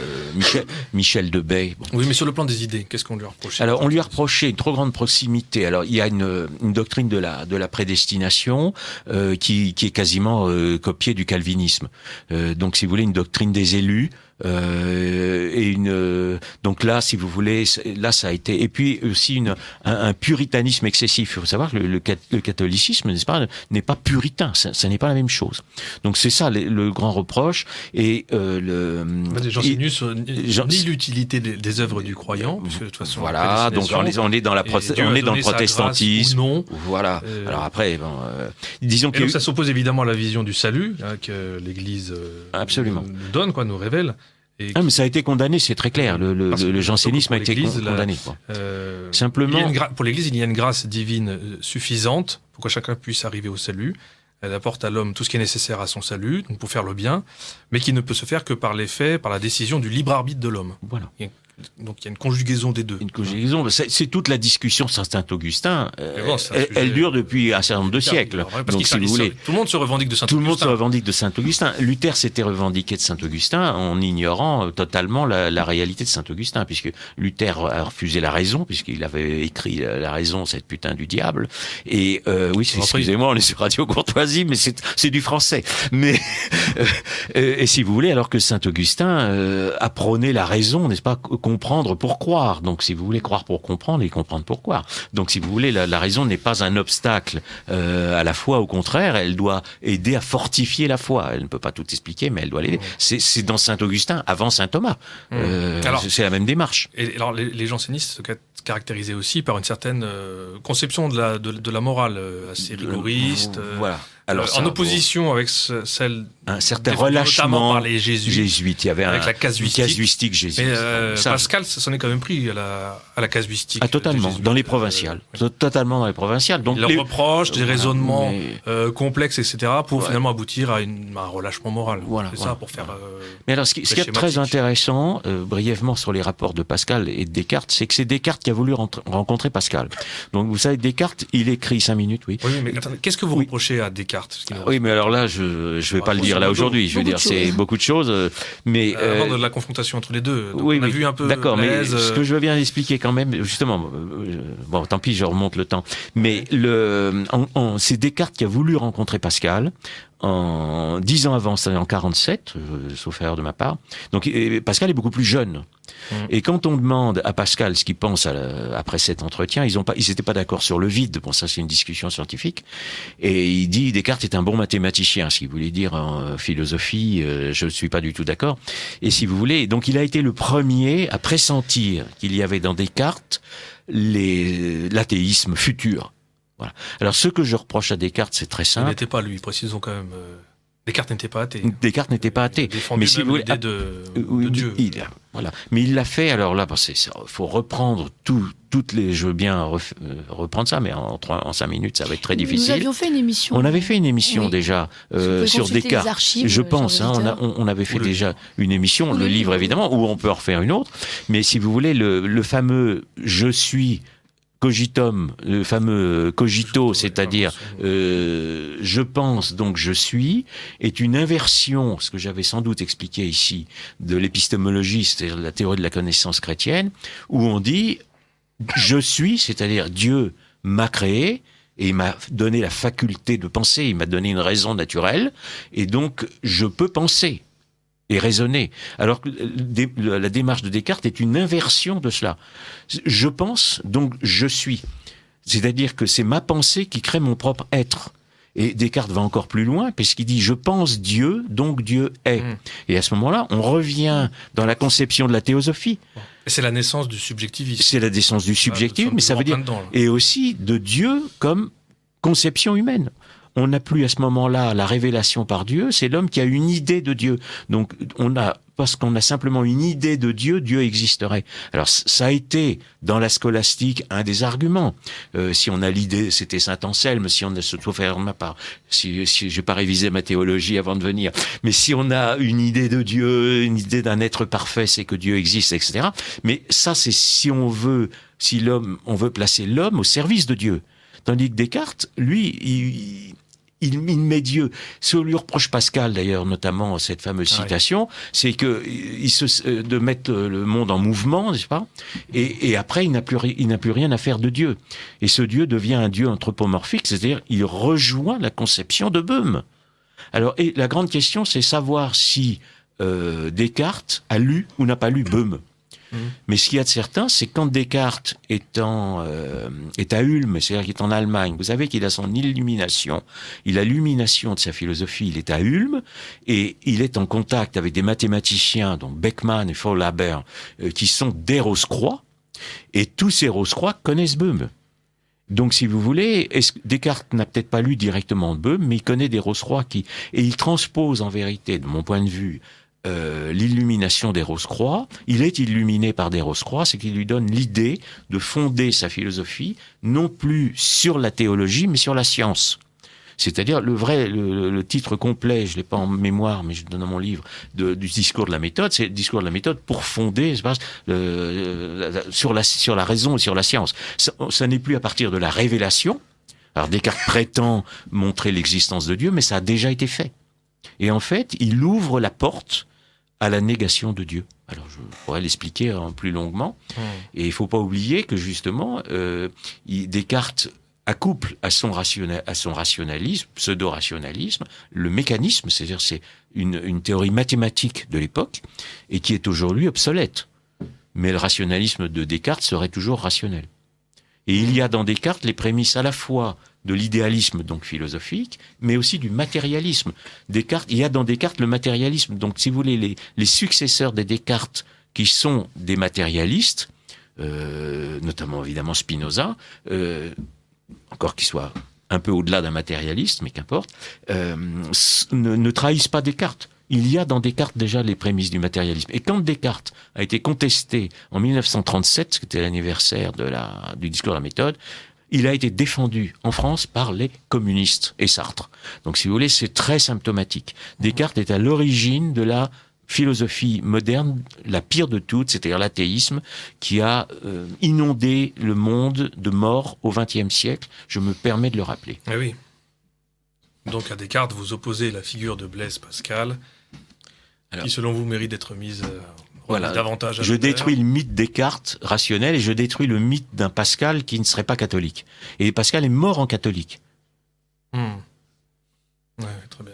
Michel Debay. Bon. Oui, mais sur le plan des idées, qu'est-ce qu'on lui a reproché? Alors, on lui a reproché une trop grande proximité. Alors, il y a une doctrine de la prédestination. Qui est quasiment copiée du calvinisme. Donc, si vous voulez, une doctrine des élus. Donc là, si vous voulez, là ça a été, et puis aussi un puritanisme excessif. Il faut savoir que le catholicisme, n'est-ce pas, n'est pas puritain, ça n'est pas la même chose. Donc c'est ça le grand reproche. Et Jansénius nie l'utilité des œuvres du croyant, parce que de toute façon. Voilà, donc on est dans le protestantisme. Ou non. Voilà. Alors après, disons que donc ça s'oppose évidemment à la vision du salut que l'Église absolument nous donne, nous révèle. Mais ça a été condamné, c'est très clair. Le jansénisme a été condamné. Simplement, pour l'Église, il y a une grâce divine suffisante pour que chacun puisse arriver au salut. Elle apporte à l'homme tout ce qui est nécessaire à son salut, donc pour faire le bien, mais qui ne peut se faire que par l'effet, par la décision du libre arbitre de l'homme. Voilà. Donc il y a une conjugaison des deux. Une conjugaison, c'est toute la discussion sur Saint-Augustin. Elle dure depuis un certain nombre de siècles. Donc, si vous voulez, tout le monde se revendique de Saint-Augustin. Tout le monde se revendique de Saint-Augustin. Luther s'était revendiqué de Saint-Augustin en ignorant totalement la réalité de Saint-Augustin, puisque Luther a refusé la raison, puisqu'il avait écrit la raison, cette putain du diable. Et oui, excusez-moi, on est sur Radio Courtoisie, mais c'est du français. Mais et si vous voulez, alors que Saint-Augustin a prôné la raison, n'est-ce pas? Comprendre pour croire. Donc, si vous voulez croire pour comprendre et comprendre pour croire. Donc, si vous voulez, la raison n'est pas un obstacle à la foi. Au contraire, elle doit aider à fortifier la foi. Elle ne peut pas tout expliquer, mais elle doit l'aider. C'est dans Saint-Augustin, avant Saint-Thomas. C'est la même démarche. Et alors, les jansénistes se caractérisaient aussi par une certaine conception de la morale assez rigoriste. Voilà. Alors, en opposition avec celle un certain relâchement par les jésuites. Il y avait avec la casuistique jésuite. Mais Pascal, ça s'en est quand même pris à la casuistique. Ah, totalement. Dans les provinciales. Totalement dans les provinciales. Donc, il leur reproche des raisonnements complexes, etc., pour finalement aboutir à un relâchement moral. C'est ça, pour faire. Mais alors, ce qui est très intéressant, brièvement sur les rapports de Pascal et de Descartes, c'est que c'est Descartes qui a voulu rencontrer Pascal. Donc, vous savez, Descartes, il écrit 5 minutes, oui. Oui, mais attendez, qu'est-ce que vous reprochez à Descartes? Oui, mais alors là, je vais pas le dire là aujourd'hui. Je veux dire, c'est beaucoup de choses. Mais avant de la confrontation entre les deux, donc oui, on a vu un peu. D'accord, mais ce que je veux bien expliquer quand même, justement, bon, tant pis, je remonte le temps. Mais c'est Descartes qui a voulu rencontrer Pascal. En 10 ans avant, c'est en 47, sauf erreur de ma part. Donc Pascal est beaucoup plus jeune. Et quand on demande à Pascal ce qu'il pense après cet entretien, ils n'étaient pas d'accord sur le vide. Bon, ça c'est une discussion scientifique. Et il dit Descartes est un bon mathématicien, ce qu'il voulait dire en philosophie. Je ne suis pas du tout d'accord. Et si vous voulez, donc il a été le premier à pressentir qu'il y avait dans Descartes l'athéisme futur. Voilà. Alors, ce que je reproche à Descartes, c'est très simple. Il n'était pas, lui, précisons quand même. Descartes n'était pas athée. Descartes n'était pas athée. Mais si vous voulez, l'idée de Dieu. Voilà. Mais il l'a fait. Alors là, faut reprendre toutes les. Je veux bien reprendre ça, mais en 5 minutes, ça va être très difficile. Nous avions fait une émission. On avait fait une émission déjà sur Descartes. Je pense. On avait fait déjà une émission, le livre évidemment, où on peut en refaire une autre. Mais si vous voulez, le fameux "je suis" cogitum, le fameux cogito, c'est-à-dire je pense donc je suis, est une inversion, ce que j'avais sans doute expliqué ici, de l'épistémologie, c'est-à-dire de la théorie de la connaissance chrétienne, où on dit je suis, c'est-à-dire Dieu m'a créé et il m'a donné la faculté de penser, il m'a donné une raison naturelle, et donc je peux penser et raisonner. Alors que la démarche de Descartes est une inversion de cela. Je pense, donc je suis. C'est-à-dire que c'est ma pensée qui crée mon propre être. Et Descartes va encore plus loin, puisqu'il dit « je pense Dieu, donc Dieu est ». Et à ce moment-là, on revient dans la conception de la théosophie. Et c'est la naissance du subjectivisme. C'est la naissance du subjectivisme, mais ça veut dire... Et aussi de Dieu comme conception humaine. On n'a plus à ce moment-là la révélation par Dieu, c'est l'homme qui a une idée de Dieu. Donc parce qu'on a simplement une idée de Dieu, Dieu existerait. Alors ça a été dans la scolastique un des arguments. Si on a l'idée, c'était Saint Anselme, si on a se tout faire de ma part, si j'ai pas révisé ma théologie avant de venir, mais si on a une idée de Dieu, une idée d'un être parfait, c'est que Dieu existe, etc. Mais ça, c'est on veut placer l'homme au service de Dieu. Tandis que Descartes, lui, il met Dieu. Ce que lui reproche Pascal, d'ailleurs, notamment cette fameuse citation, c'est que de mettre le monde en mouvement, n'est-ce pas? Et après, il n'a plus rien à faire de Dieu. Et ce Dieu devient un Dieu anthropomorphique, c'est-à-dire, il rejoint la conception de Böhm. Alors, et la grande question, c'est savoir si Descartes a lu ou n'a pas lu Böhm. Mais ce qu'il y a de certain, c'est quand Descartes est à Ulm, c'est-à-dire qu'il est en Allemagne, vous savez qu'il a son illumination, il a l'illumination de sa philosophie, il est à Ulm, et il est en contact avec des mathématiciens, dont Beckmann et Fowler, qui sont des Rose-Croix, et tous ces Rose-Croix connaissent Böhm. Donc, si vous voulez, Descartes n'a peut-être pas lu directement Böhm, mais il connaît des Rose-Croix et il transpose en vérité, de mon point de vue, l'illumination des Rose-Croix. Il est illuminé par des Rose-Croix, c'est qu'il lui donne l'idée de fonder sa philosophie non plus sur la théologie, mais sur la science. C'est-à-dire le titre complet, je l'ai pas en mémoire, mais je le donne dans mon livre, du discours de la méthode, c'est le discours de la méthode pour fonder sur la raison et sur la science. Ça n'est plus à partir de la révélation. Alors Descartes prétend montrer l'existence de Dieu, mais ça a déjà été fait. Et en fait, il ouvre la porte à la négation de Dieu. Alors je pourrais l'expliquer plus longuement. Et il faut pas oublier que justement, Descartes accouple à son rationalisme, pseudo-rationalisme, le mécanisme, c'est-à-dire c'est une théorie mathématique de l'époque et qui est aujourd'hui obsolète. Mais le rationalisme de Descartes serait toujours rationnel. Et il y a dans Descartes les prémices à la fois de l'idéalisme donc philosophique, mais aussi du matérialisme. Il y a dans Descartes le matérialisme. Donc, si vous voulez, les successeurs des Descartes qui sont des matérialistes, notamment évidemment Spinoza, encore qu'il soit un peu au-delà d'un matérialiste, mais qu'importe, ne trahissent pas Descartes. Il y a dans Descartes déjà les prémices du matérialisme. Et quand Descartes a été contesté en 1937, c'était l'anniversaire du discours de la méthode, il a été défendu en France par les communistes et Sartre. Donc si vous voulez, c'est très symptomatique. Descartes est à l'origine de la philosophie moderne, la pire de toutes, c'est-à-dire l'athéisme, qui a inondé le monde de morts au XXe siècle. Je me permets de le rappeler. Eh oui. Donc à Descartes, vous opposez la figure de Blaise Pascal, qui selon vous mérite d'être mise davantage à je détruis le mythe Descartes rationnel et je détruis le mythe d'un Pascal qui ne serait pas catholique. Et Pascal est mort en catholique. Ouais, très bien.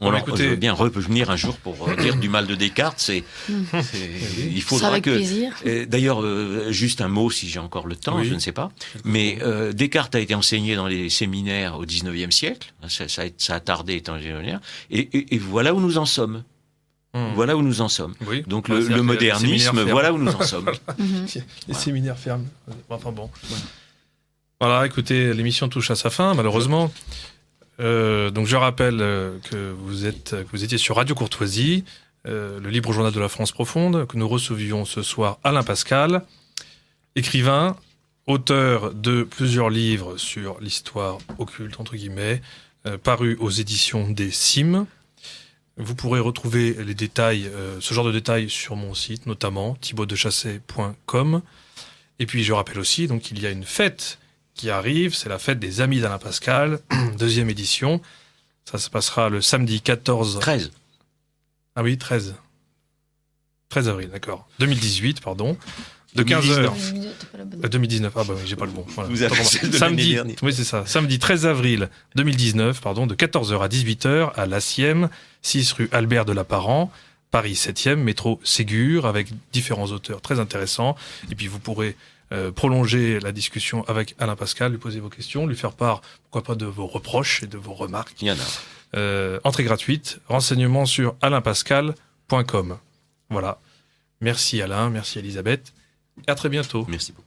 Je veux bien revenir un jour pour dire du mal de Descartes. Il faudra avec plaisir. D'ailleurs, juste un mot si j'ai encore le temps, je ne sais pas. Mais Descartes a été enseigné dans les séminaires au XIXe siècle. Ça a tardé étant général. Et voilà où nous en sommes. Voilà où nous en sommes. Oui. Donc le modernisme, voilà où nous en sommes. Les séminaires ferment. Enfin bon. Voilà, écoutez, l'émission touche à sa fin, malheureusement. Donc je rappelle que vous étiez sur Radio Courtoisie, le libre journal de la France profonde, que nous recevions ce soir Alain Pascal, écrivain, auteur de plusieurs livres sur l'histoire occulte, entre guillemets, parus aux éditions des Cimes. Vous pourrez retrouver les détails, ce genre de détails sur mon site, notamment thibautdechasset.com. Et puis je rappelle aussi donc qu'il y a une fête qui arrive, c'est la fête des Amis d'Alain Pascal, 2e édition. Ça se passera le samedi 13. Ah oui, 13 avril, d'accord. 2018, pardon. De 15h. 2019, ah bah oui, j'ai pas le bon. Voilà. Vous avez samedi, oui, c'est ça. Samedi 13 avril 2019, pardon, de 14h à 18h à La Sième, 6 rue Albert de Lapparent, Paris 7e, métro Ségur, avec différents auteurs très intéressants. Et puis vous pourrez prolonger la discussion avec Alain Pascal, lui poser vos questions, lui faire part, pourquoi pas, de vos reproches et de vos remarques. Il y en a. Entrée gratuite, renseignements sur alainpascal.com. Voilà. Merci Alain, merci Elisabeth, et à très bientôt. Merci beaucoup.